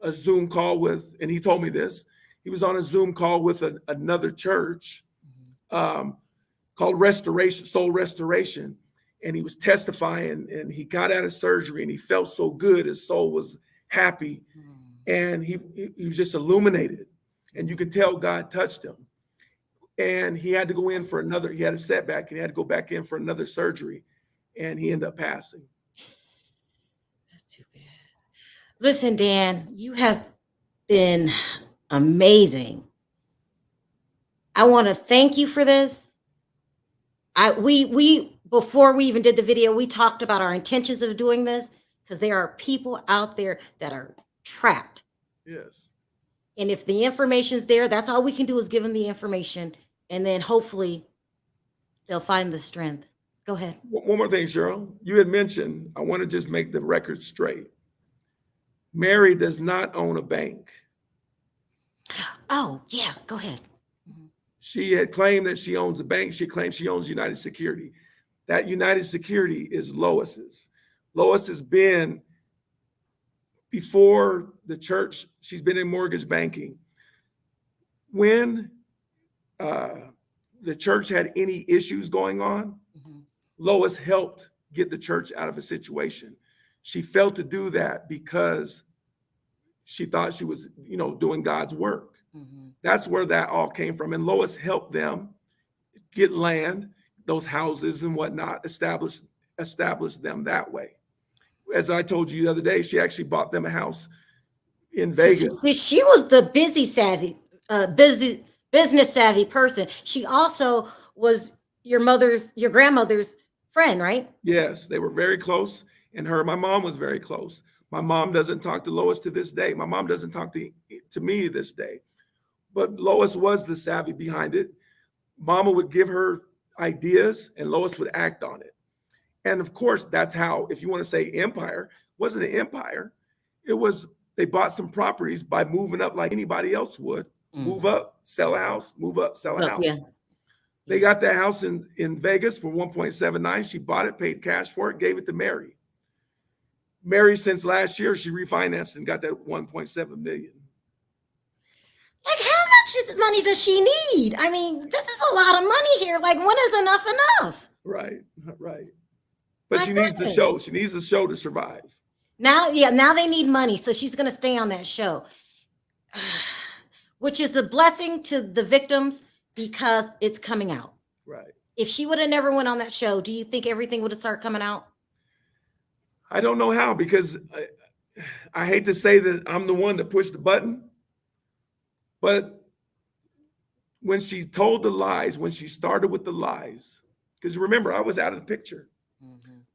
a Zoom call with, and he told me this, he was on a Zoom call with another church called Soul Restoration. And he was testifying, and he got out of surgery and he felt so good. His soul was happy. And he was just illuminated, and you could tell God touched him. And he had to go in for he had a setback, and he had to go back in for another surgery, and he ended up passing. That's too bad. Listen, Dan, you have been amazing. I want to thank you for this. We before we even did the video, we talked about our intentions of doing this, because there are people out there that are trapped. Yes. And if the information's there, that's all we can do is give them the information, and then hopefully they'll find the strength. Go ahead. One more thing, Sharrell. You had mentioned, I want to just make the record straight. Mary does not own a bank. Oh, yeah, go ahead. She had claimed that she owns a bank. She claims she owns United Security. That United Security is Lois's. Lois has been, before the church, she's been in mortgage banking. When the church had any issues going on, Lois helped get the church out of a situation. She failed to do that because she thought she was, doing God's work. Mhm. That's where that all came from. And Lois helped them get land, those houses and whatnot, establish them that way. As I told you the other day, she actually bought them a house in Vegas. She was the business savvy person. She also was your grandmother's friend, right? Yes, they were very close. And my mom was very close. My mom doesn't talk to Lois to this day. My mom doesn't talk to me this day. But Lois was the savvy behind it. Mama would give her ideas and Lois would act on it. And of course, that's how, if you want to say empire, wasn't an empire. It was, they bought some properties by moving up like anybody else would. Move up, sell a house, move up, sell a house. Yeah. They got that house in Vegas for 1.79. She bought it, paid cash for it, gave it to Mary. Mary, since last year, she refinanced and got that 1.7 million. Like, how much money does she need? I mean, this is a lot of money here. Like, when is enough enough? Right. But My she needs the goodness. show. She needs the show to survive. Now they need money, so she's going to stay on that show, which is a blessing to the victims because it's coming out. Right. If she would have never went on that show, do you think everything would have started coming out? I don't know how, because I hate to say that I'm the one that pushed the button, but when she told the lies, when she started with the lies, because remember, I was out of the picture,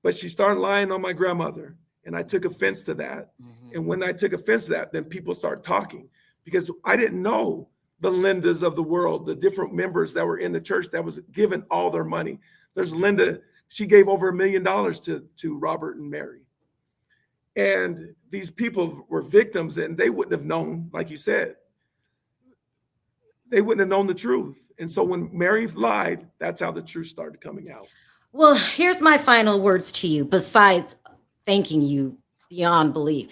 but she started lying on my grandmother, and I took offense to that. And when I took offense to that, then people started talking, because I didn't know the Lindas of the world, the different members that were in the church that was given all their money. There's Linda, she gave over $1 million to Robert and Mary. And these people were victims, and they wouldn't have known, like you said, they wouldn't have known the truth. And so when Mary lied, that's how the truth started coming out. Well, here's my final words to you, besides thanking you beyond belief.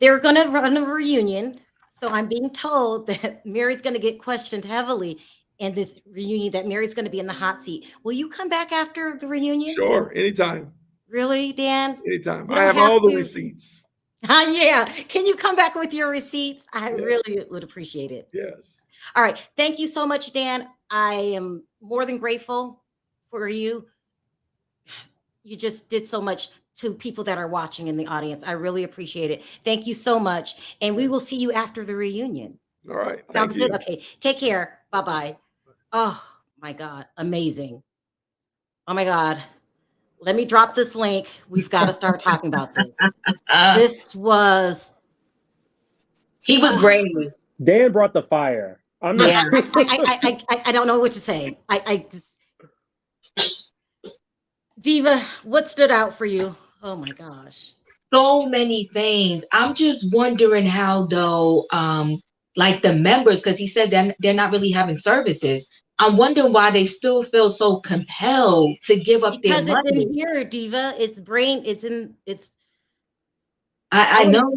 They're going to run a reunion. So I'm being told that Mary's going to get questioned heavily in this reunion, that Mary's going to be in the hot seat. Will you come back after the reunion? Sure, anytime. Really, Dan? Anytime. You I don't have all the to. receipts. Yeah. Can you come back with your receipts? I really would appreciate it. Yes. All right. Thank you so much, Dan. I am more than grateful for you. You just did so much to people that are watching in the audience. I really appreciate it. Thank you so much. And we will see you after the reunion. All right. Sounds Thank you. good? Okay. Take care. Bye-bye. Oh, my God. Amazing. Oh, my God. Let me drop this link. We've got to start talking about this. This was... He was brave. Dan brought the fire. I'm not. Yeah. I don't know what to say. I just... Diva, what stood out for you? Oh my gosh. So many things. I'm just wondering how though, like the members, because he said they're not really having services. I'm wondering why they still feel so compelled to give up their money. Because it's in here, Diva. It's brain. It's. I know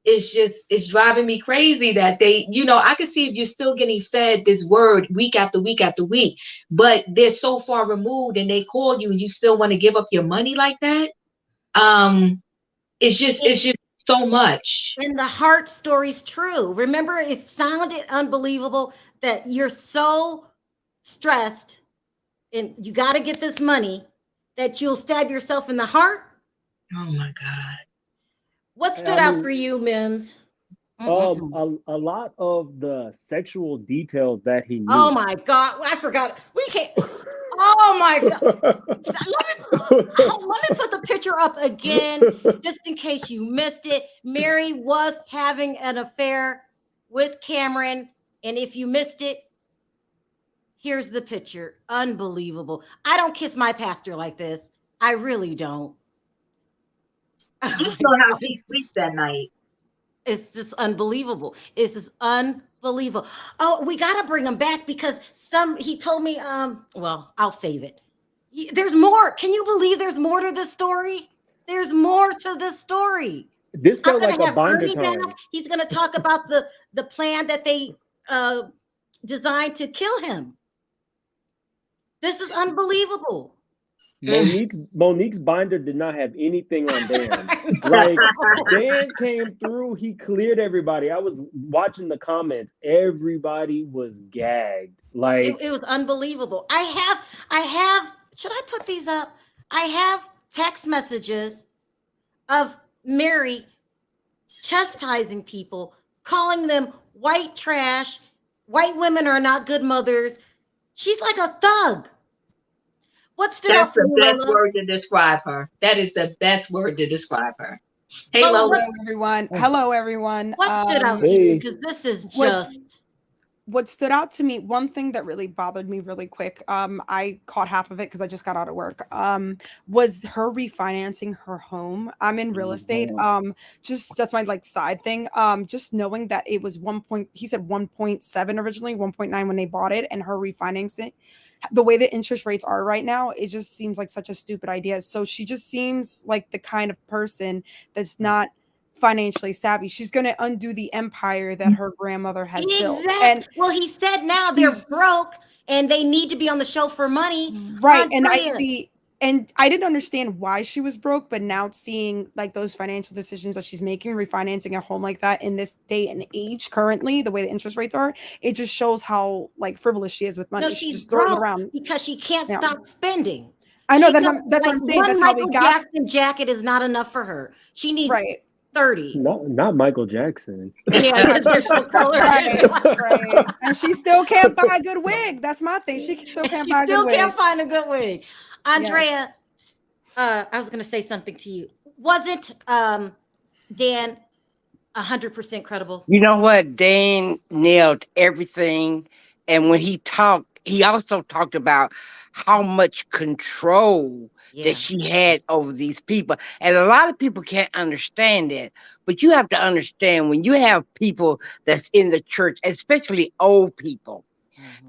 it's driving me crazy that they, I can see if you're still getting fed this word week after week after week, but they're so far removed and they call you and you still want to give up your money like that. It's just so much. And the heart story's true. Remember, it sounded unbelievable that you're so stressed and you got to get this money that you'll stab yourself in the heart. Oh my God. What stood out for you, Mims? A lot of the sexual details that he knew. Oh my God. I forgot. We can't. Oh my God. Let me put the picture up again, just in case you missed it. Mary was having an affair with Cameron. And if you missed it, here's the picture. Unbelievable. I don't kiss my pastor like this. I really don't. You know how he sleeps that night. It's just unbelievable. It's just unbelievable. Oh, we got to bring him back because he told me, well, I'll save it. There's more. Can you believe there's more to this story? There's more to this story. This felt like a binder time. He's going to talk about the plan that they designed to kill him. This is unbelievable. Monique's binder did not have anything on Dan. Like Dan came through, he cleared everybody. I was watching the comments. Everybody was gagged. Like it was unbelievable. I have. Should I put these up? I have text messages of Mary chastising people, calling them white trash. White women are not good mothers. She's like a thug. What stood out for you, That's the best Lola? word to describe her. That is the best word to describe her. Hey, Lola, Lola. what's- Everyone. Hello, everyone. What stood out to Hey. you? Because this is just. What stood out to me, one thing that really bothered me really quick, I caught half of it because I just got out of work, was her refinancing her home. I'm in real estate. Just that's my like side thing. Just knowing that it was he said 1.7 originally, 1.9 when they bought it, and her refinancing. The way the interest rates are right now, it just seems like such a stupid idea. So she just seems like the kind of person that's not financially savvy. She's going to undo the empire that her grandmother has built. And well, he said now they're broke and they need to be on the show for money. Right. And I didn't understand why she was broke, but now seeing like those financial decisions that she's making, refinancing a home like that in this day and age currently, the way the interest rates are, it just shows how like frivolous she is with money. No, she's just throwing it broke around because she can't stop spending. I know that's like, what I'm saying. One That's how Michael we got. Jackson jacket is not enough for her. She needs 30. Not Michael Jackson. Yeah, because they're so color. Right. And she still can't buy a good wig. That's my thing. She still can't buy a good wig. She still can't find a good wig. Andrea, I was going to say something to you. Wasn't Dan 100% credible? You know what? Dan nailed everything. And when he talked, he also talked about how much control that she had over these people. And a lot of people can't understand that. But you have to understand when you have people that's in the church, especially old people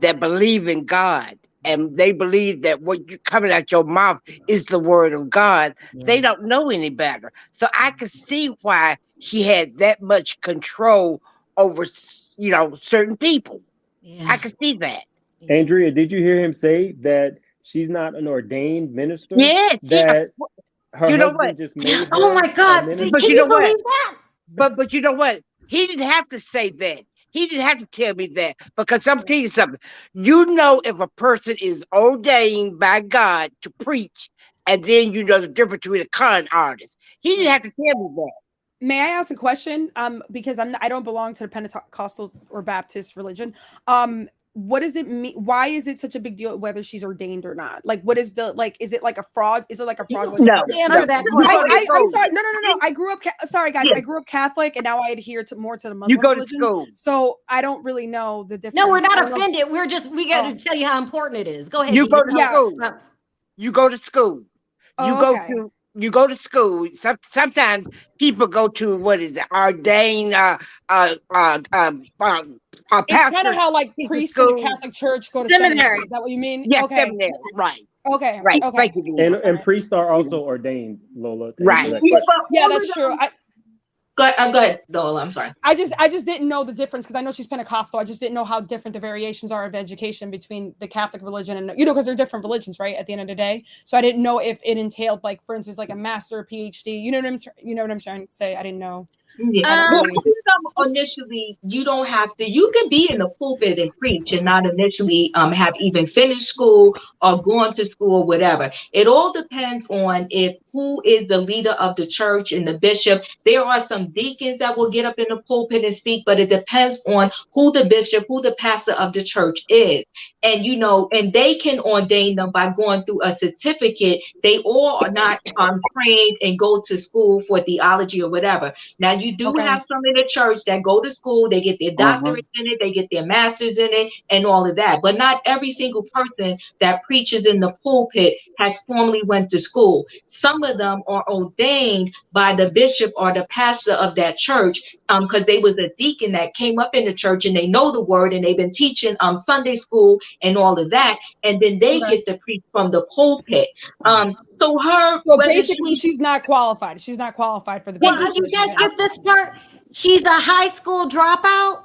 that believe in God, and they believe that what you coming out your mouth is the word of God. They don't know any better. So I could see why she had that much control over, certain people. I could see that. Andrea, did you hear him say that she's not an ordained minister? Yes. That her you know husband what? just made her. Oh my God! Can you believe that? But you know what? He didn't have to say that. He didn't have to tell me that, because I'm telling you something. You know, if a person is ordained by God to preach, and then you know the difference between a con artist. He didn't have to tell me that. May I ask a question? Because I don't belong to the Pentecostal or Baptist religion. What does it mean? Why is it such a big deal whether she's ordained or not? Like, what is is it like a fraud? Is it like a fraud? No. Answer that question. I'm sorry. No. I grew up. Sorry, guys. I grew up Catholic, and now I adhere more to the Muslim You go religion. to school. So I don't really know the difference. No, we're not offended. We got to tell you how important it is. Go ahead. You go to school. You go to school. You go to school. Sometimes people go to ordained it's kind of how like priests in the Catholic Church go to seminary. Is that what you mean? Yes, okay. seminary. Right. Okay. Right. Okay. Thank you. And priests are also ordained, Lola. Right. Yeah, that's true. Go ahead, Lola. I'm sorry. I just didn't know the difference because I know she's Pentecostal. I just didn't know how different the variations are of education between the Catholic religion and because they're different religions, right? At the end of the day, so I didn't know if it entailed, like, for instance, like a master, or PhD. You know what I'm trying to say? I didn't know. Yeah. Initially, you don't have to. You can be in the pulpit and preach and not initially have even finished school or gone to school or whatever. It all depends on who is the leader of the church and the bishop. There are some deacons that will get up in the pulpit and speak, but it depends on who the bishop, who the pastor of the church is. And and they can ordain them by going through a certificate. They all are not trained and go to school for theology or whatever. Now, you do have some in the church that go to school, they get their doctorate in it, they get their master's in it, and all of that. But not every single person that preaches in the pulpit has formally went to school. Some of them are ordained by the bishop or the pastor of that church, because they was a deacon that came up in the church and they know the word and they've been teaching Sunday school and all of that, and then they get to preach from the pulpit. So basically, she's not qualified. She's not qualified for the. Well, did you guys get this part? She's a high school dropout.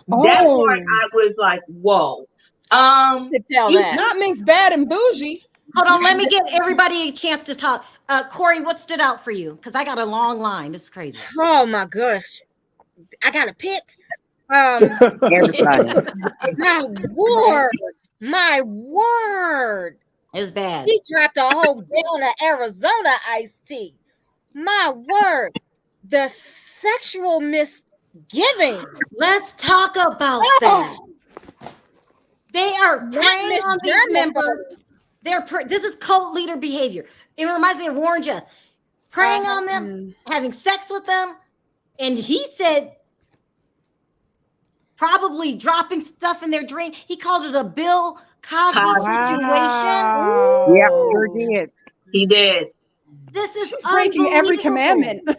That part I was like, whoa. Not Miss Bad and Bougie. Hold on, let me give everybody a chance to talk. Corey, what stood out for you? Because I got a long line. This is crazy. Oh my gosh, I gotta pick. Everybody. My word. It's bad. He dropped a whole gallon of Arizona iced tea. My word, the sexual misgivings. Let's talk about that. They are preying on these members. This is cult leader behavior. It reminds me of Warren Jeffs. Preying on them, having sex with them, and he said probably dropping stuff in their drink. He called it a Bill Cosby situation. Yep, sure did. He did. This is She's breaking every unbelievable. commandment.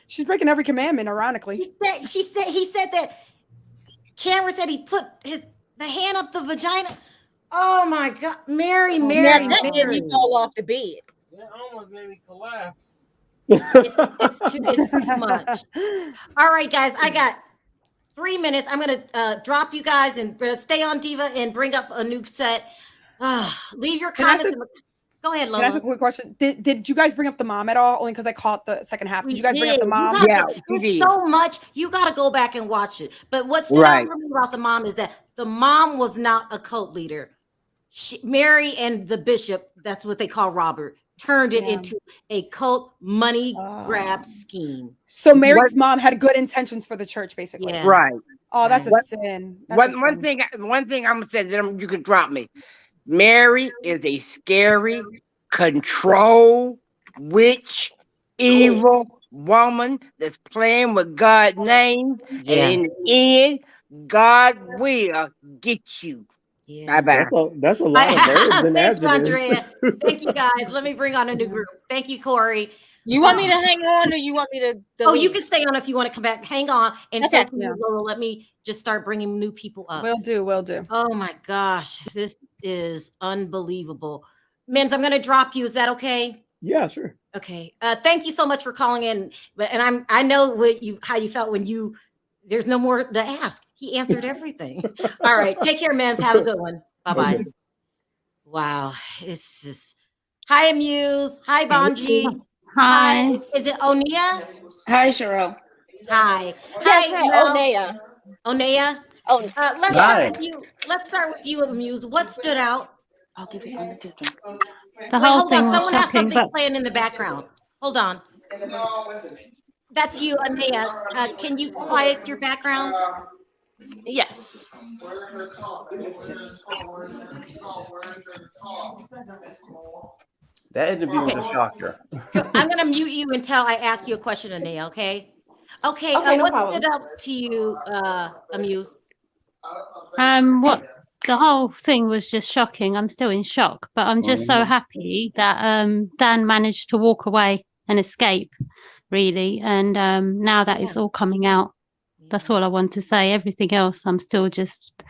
She's breaking every commandment, ironically. He said that Cameron said he put the hand up the vagina. Oh my God, Mary. Now that made me fall off the bed. That almost made me collapse. It's too much. All right, guys, I got 3 minutes. I'm gonna drop you guys and stay on Diva and bring up a new set. Leave your comments. Go ahead, Lola. Can I ask a quick question? Did you guys bring up the mom at all? Only because I caught the second half. Did you guys bring up the mom? There's so much. You got to go back and watch it. But what stood out for me about the mom is that the mom was not a cult leader. Mary and the bishop, that's what they call Robert, turned it into a cult money grab scheme. So Mary's mom had good intentions for the church, basically. Yeah. Right. Oh, that's a sin. One thing I'm gonna say that you can drop me. Mary is a scary, control, witch, evil woman that's playing with God's name, and in the end, God will get you. Yeah. Bye-bye. That's a lot of verbs and Thank you, adjectives. Andrea. Thank you, guys. Let me bring on a new group. Thank you, Corey. You want me to hang on, or you want me to? Oh, you can stay on if you want to come back. Hang on, and Okay. let me just start bringing new people up. Will do. Oh my gosh, this is unbelievable. Mims, I'm going to drop you. Is that okay? Yeah, sure. Okay. Thank you so much for calling in. And I know how you felt when there's no more to ask. He answered everything. All right. Take care, Mims. Have a good one. Bye-bye. Okay. Wow. It's just hi, Amuse. Hi, Bonji. Hi. Is it Onia? Hi, Sharrell. Hi. Hi, Onea. Oh, Let's start with you, Amuse. What stood out? I'll give you another different. The whole thing was Someone has shocking, something but playing in the background. Hold on. That's you, Anea. Can you quiet your background? Yes. That interview was a shocker. I'm going to mute you until I ask you a question, Anea, okay? Okay, no what problem. stood out to you, Amuse? what the whole thing was just shocking. I'm still in shock, but I'm just so happy that Dan managed to walk away and escape, really. And now that it's all coming out, that's all I want to say. Everything else, I'm still just,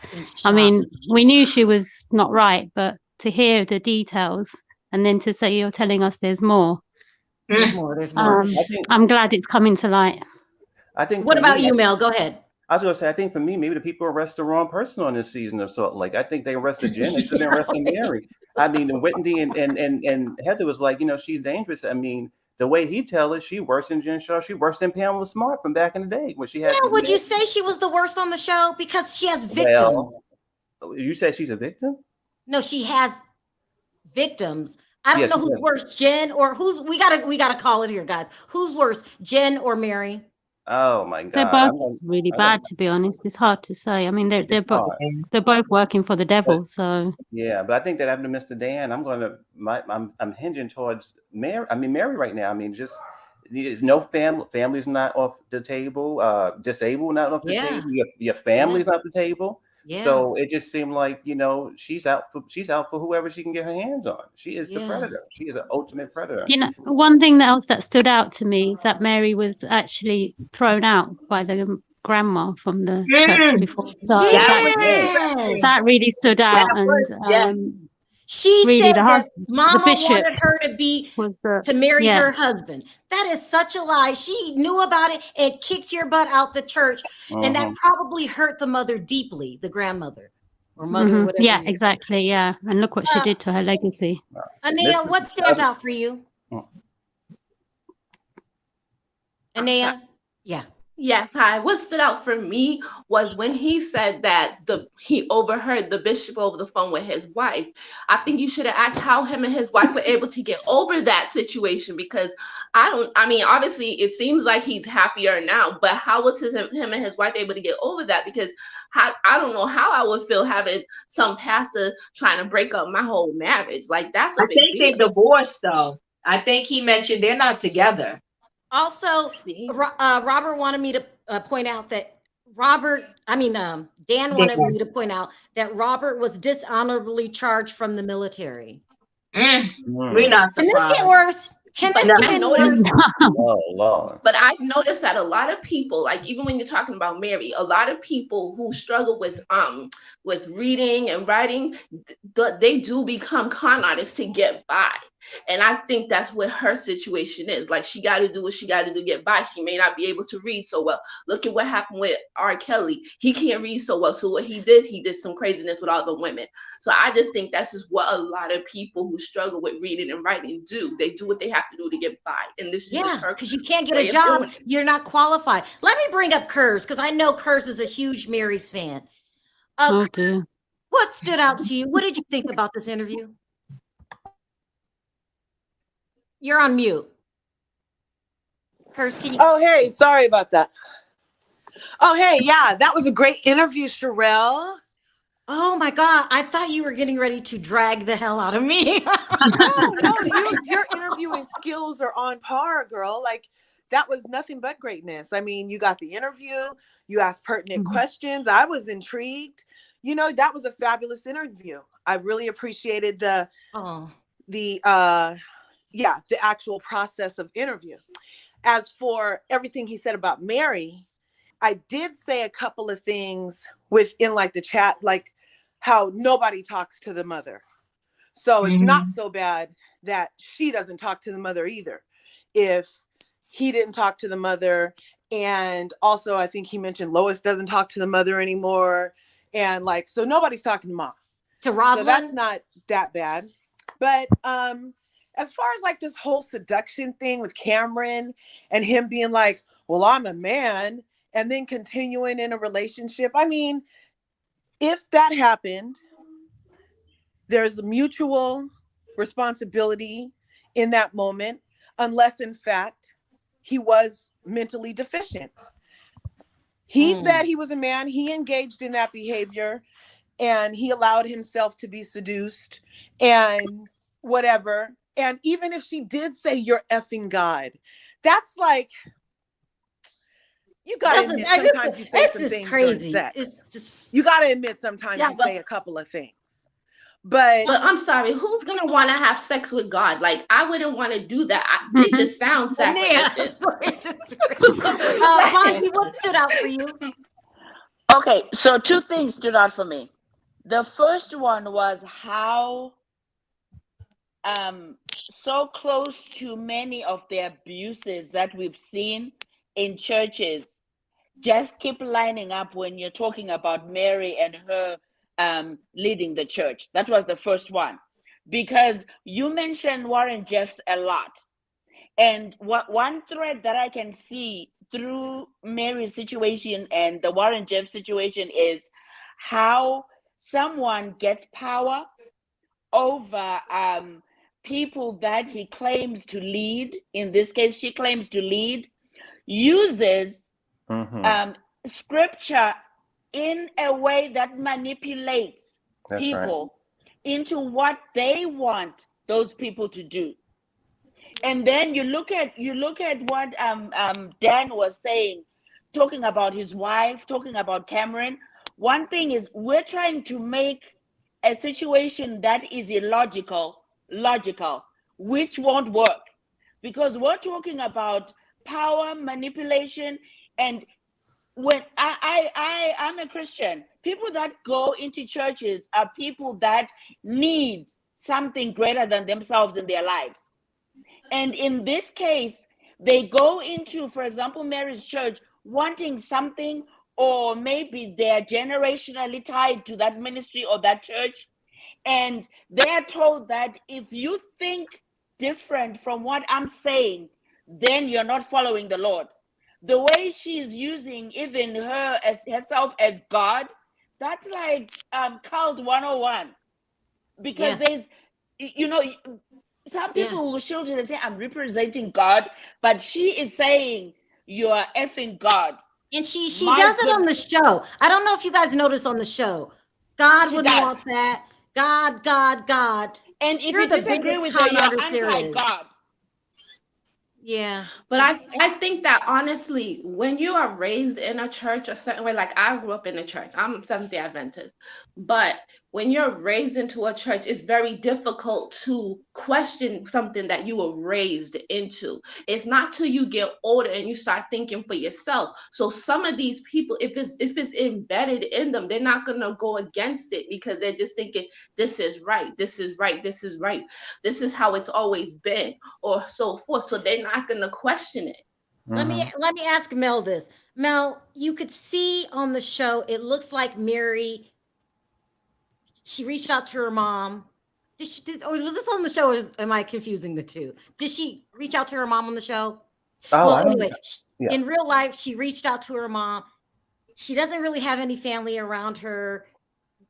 I mean, we knew she was not right, but to hear the details and then to say you're telling us there's more. There's more. I'm glad it's coming to light. I think. What about you, Mel? Go ahead. I was going to say, I think for me, maybe the people arrested the wrong person on this season of Salt Lake. I think they arrested Jen. They should have been arresting Mary. I mean, Whitney and Heather was like, she's dangerous. I mean, the way he tell it, she worse than Jen Shaw. She worse than Pamela Smart from back in the day when she had. Yeah, would you say she was the worst on the show because she has victims? Well, you said she's a victim? No, she has victims. I don't know who's worse, Jen or who's. We gotta call it here, guys. Who's worse, Jen or Mary? Oh my God, they're both really bad, to be honest. It's hard to say. I mean, they're both working for the devil. So yeah, but I think that after Mr. Dan, I'm hinging towards Mary. I mean, Mary right now. I mean, just no family's not off the table. Disabled not off the table. Your family's not off the table. Yeah. So it just seemed like she's out for whoever she can get her hands on. She is the predator. She is an ultimate predator. One thing else that stood out to me is that Mary was actually thrown out by the grandma from the church before. So that really stood out. And she really said that Mama wanted her to marry her husband. That is such a lie. She knew about it and kicked your butt out the church. And that probably hurt the mother deeply, the grandmother. or mother, whatever. Yeah, exactly. Yeah. And look what she did to her legacy. Anea, what stands out for you? Anea? Yeah. Yes, hi. What stood out for me was when he said that he overheard the bishop over the phone with his wife. I think you should have asked how him and his wife were able to get over that situation, because I mean, obviously it seems like he's happier now, but how was him and his wife able to get over that? Because I don't know how I would feel having some pastor trying to break up my whole marriage. Like, that's a big deal. They divorced though. I think he mentioned they're not together. Also, Robert wanted me to point out that Dan wanted me to point out that Robert was dishonorably charged from the military. We're not surprised. Can this get worse? Can this get worse? Oh, Lord. But I've noticed that a lot of people, like even when you're talking about Mary, a lot of people who struggle with reading and writing, they do become con artists to get by. And I think that's what her situation is. Like, she got to do what she got to do to get by. She may not be able to read so well. Look at what happened with R. Kelly. He can't read so well. So what he did some craziness with all the women. So I just think that's just what a lot of people who struggle with reading and writing do. They do what they have to do to get by. And this is just her. Because you can't get a job. You're not qualified. Let me bring up Kurz, because I know Kurz is a huge Mary's fan. Oh, dear. What stood out to you? What did you think about this interview? You're on mute. Kurz, can you? Oh, hey, sorry about that. Oh, hey, yeah, that was a great interview, Sharrell. Oh my God, I thought you were getting ready to drag the hell out of me. No, your interviewing skills are on par, girl. Like, that was nothing but greatness. I mean, you got the interview, you asked pertinent questions. I was intrigued. You know, that was a fabulous interview. I really appreciated the actual process of interview. As for everything he said about Mary, I did say a couple of things within like the chat, like how nobody talks to the mother. So it's not so bad that she doesn't talk to the mother either. If he didn't talk to the mother, and also I think he mentioned Lois doesn't talk to the mother anymore. And like, so nobody's talking to mom. To Rosalind? So that's not that bad. But as far as like this whole seduction thing with Cameron and him being like, well, I'm a man, and then continuing in a relationship. I mean, if that happened, there's a mutual responsibility in that moment, unless in fact he was mentally deficient. He said he was a man, he engaged in that behavior, and he allowed himself to be seduced and whatever. And even if she did say you're effing God, that's like, you gotta admit sometimes you say some things crazy. Sex. It's just, you gotta admit sometimes you say a couple of things. But I'm sorry, who's gonna want to have sex with God? Like, I wouldn't want to do that. It just sounds sacrilegious. Monty, what stood out for you? Okay, so two things stood out for me. The first one was how so close to many of the abuses that we've seen in churches just keep lining up when you're talking about Mary and her leading the church. That was the first one, because you mentioned Warren Jeffs a lot. And one thread that I can see through Mary's situation and the Warren Jeffs situation is how someone gets power over people that he claims to lead. In this case, she claims to lead, uses scripture in a way that manipulates people into what they want those people to do. And then you look at what Dan was saying, talking about his wife, talking about Cameron. One thing is, we're trying to make a situation that is illogical logical, which won't work, because we're talking about power manipulation. And when I'm a Christian, people that go into churches are people that need something greater than themselves in their lives. And in this case, they go into, for example, Mary's church, wanting something or maybe they're generationally tied to that ministry or that church. And they're told that if you think different from what I'm saying, then you're not following the Lord. The way she's using even her as herself as God, that's like cult 101. Because there's, you know, some people will shield it and say, I'm representing God, but she is saying you're effing God. And she does it on the show. I don't know if you guys noticed on the show. God wouldn't want that. God. And if you disagree with her, you're anti-God. Yeah. But I think that honestly, when you are raised in a church a certain way, like I grew up in a church, I'm Seventh-day Adventist, but when you're raised into a church, it's very difficult to question something that you were raised into. It's not till you get older and you start thinking for yourself. So some of these people, if it's embedded in them, they're not gonna go against it because they're just thinking this is right, this is right, this is right, this is how it's always been, or so forth. So they're not gonna question it. Let me ask Mel this. Mel, you could see on the show, it looks like Mary, she reached out to her mom. Was this on the show, or am I confusing the two? Did she reach out to her mom on the show? Oh, well, anyway, in real life, she reached out to her mom. She doesn't really have any family around her.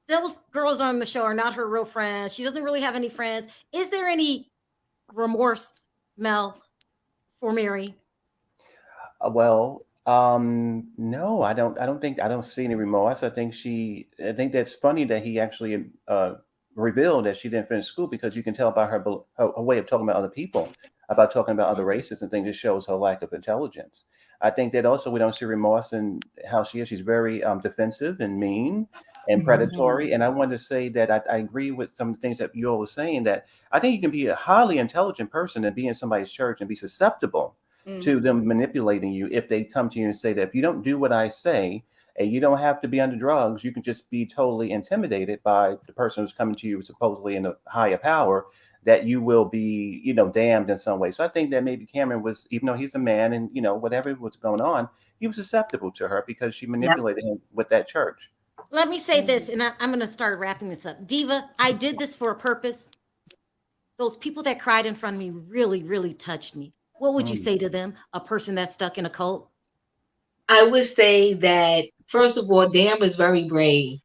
Those girls on the show are not her real friends. She doesn't really have any friends. Is there any remorse, Mel, for Mary? Well, no, I don't see any remorse. I think that's funny that he actually revealed that she didn't finish school, because you can tell by her way of talking about other people, about talking about other races and things. It shows her lack of intelligence. I think that also we don't see remorse in how she is. She's very defensive and mean and predatory. And I wanted to say that I agree with some of the things that you all were saying, that I think you can be a highly intelligent person and be in somebody's church and be susceptible to them manipulating you if they come to you and say that if you don't do what I say, and you don't have to be under drugs, you can just be totally intimidated by the person who's coming to you supposedly in a higher power, that you will be, damned in some way. So I think that maybe Cameron was, even though he's a man and, whatever was going on, he was susceptible to her because she manipulated him with that church. Let me say this, and I'm going to start wrapping this up. Diva, I did this for a purpose. Those people that cried in front of me really, really touched me. What would you say to them, a person that's stuck in a cult? I would say that, first of all, Dan was very brave.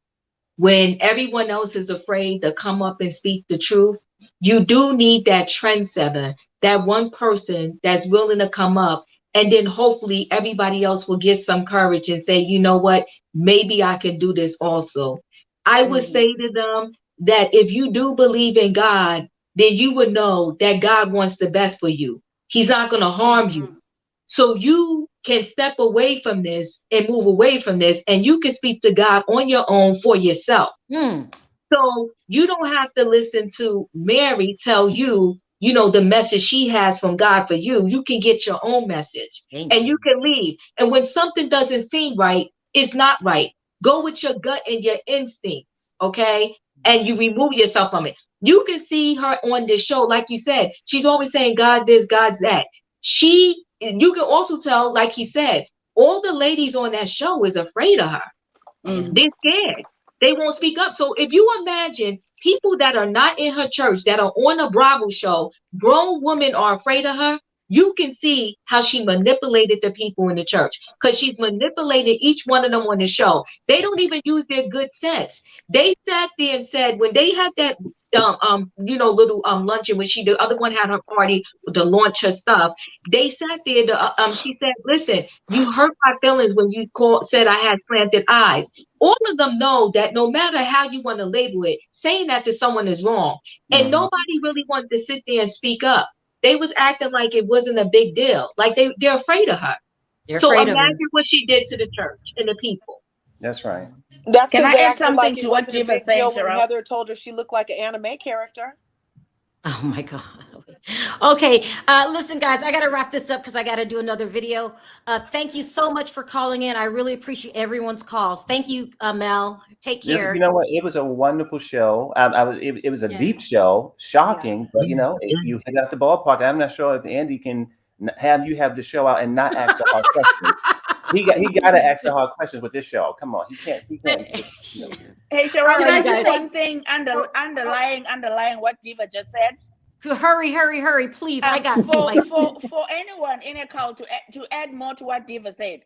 When everyone else is afraid to come up and speak the truth, you do need that trendsetter, that one person that's willing to come up, and then hopefully everybody else will get some courage and say, you know what, maybe I can do this also. I would say to them that if you do believe in God, then you would know that God wants the best for you. He's not going to harm you. So you can step away from this and move away from this, and you can speak to God on your own for yourself. So you don't have to listen to Mary tell you, the message she has from God for you. You can get your own message and you can leave. And when something doesn't seem right, it's not right. Go with your gut and your instincts, okay? And you remove yourself from it. You can see her on this show, like you said, she's always saying, God this, God's that. You can also tell, like he said, all the ladies on that show is afraid of her. They're scared. They won't speak up. So if you imagine people that are not in her church, that are on a Bravo show, grown women are afraid of her, you can see how she manipulated the people in the church, because she's manipulated each one of them on the show. They don't even use their good sense. They sat there and said, when they had that little luncheon when the other one had her party to launch her stuff, they sat there she said, listen, you hurt my feelings when you said I had planted eyes. All of them know that no matter how you want to label it, saying that to someone is wrong. And nobody really wanted to sit there and speak up. They was acting like it wasn't a big deal. Like they're afraid of her. So imagine what she did to the church and the people. That's right. That's Can I because they add acted something like to it what wasn't a Jiva big saying, deal when Sharrell? Heather told her she looked like an anime character. Oh my God. Okay. Listen, guys, I got to wrap this up because I got to do another video. Thank you so much for calling in. I really appreciate everyone's calls. Thank you, Mel. Take care. You know what? It was a wonderful show. It was a deep show, shocking, but you hit out the ballpark. I'm not sure if Andy can have the show out and not ask a hard question. he got to ask the hard questions with this show. Come on, he can't. Just, you know. Hey, Sharrell, Can I can I just say say- one thing underlying what Diva just said? Hurry, please. I got for anyone in a call to add more to what Diva said.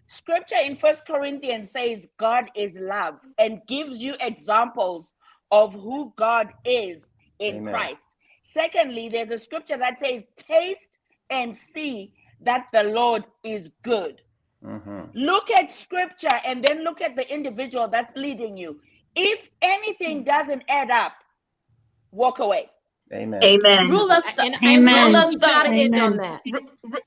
Scripture in 1 Corinthians says God is love and gives you examples of who God is in Amen. Christ. Secondly, there's a scripture that says, taste and see that the Lord is good. Mm-hmm. Look at scripture and then look at the individual that's leading you. If anything doesn't add up, walk away. Amen. Amen. Rule of Amen. Rule of You gotta thumb. end on Amen. that.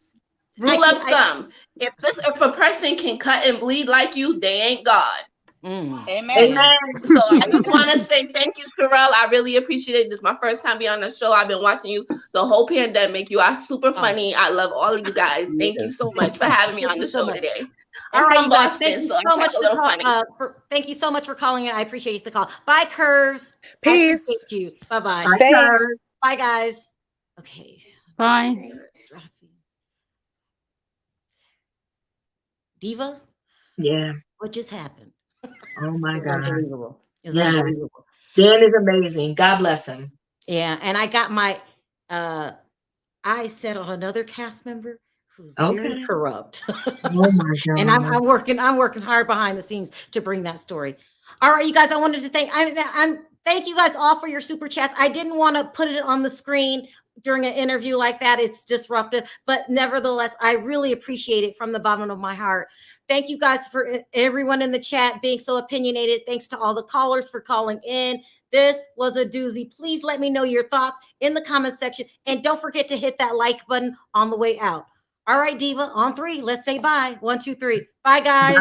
Rule of thumb. If a person can cut and bleed like you, they ain't God. Amen. Amen. So I just want to say thank you, Sharrell. I really appreciate it. This is my first time being on the show. I've been watching you the whole pandemic. You are super funny. I love all of you guys. Thank you so much for having me on the show today. I'm All right, from you guys. Boston, Thank you so so I'm much a little funny. thank you so much for calling in. I appreciate the call. Bye, Curves. Peace. I appreciate you. Bye-bye. Bye, Thanks. Curves. Bye, guys. Okay. Bye. Diva, Yeah. what just happened? Oh my It's God. unbelievable. It's Yeah. unbelievable. Dan is amazing. God bless him. Yeah, and I got my I set on another cast member who's very Okay. corrupt. Oh my God. And I'm working hard behind the scenes to bring that story. All right, you guys, I wanted to thank you guys all for your super chats. I didn't want to put it on the screen during an interview like that. It's disruptive, but nevertheless, I really appreciate it from the bottom of my heart. Thank you guys for everyone in the chat being so opinionated. Thanks to all the callers for calling in. This was a doozy. Please let me know your thoughts in the comment section. And don't forget to hit that like button on the way out. All right, Diva, on 3, let's say bye. 1, 2, 3. Bye, guys.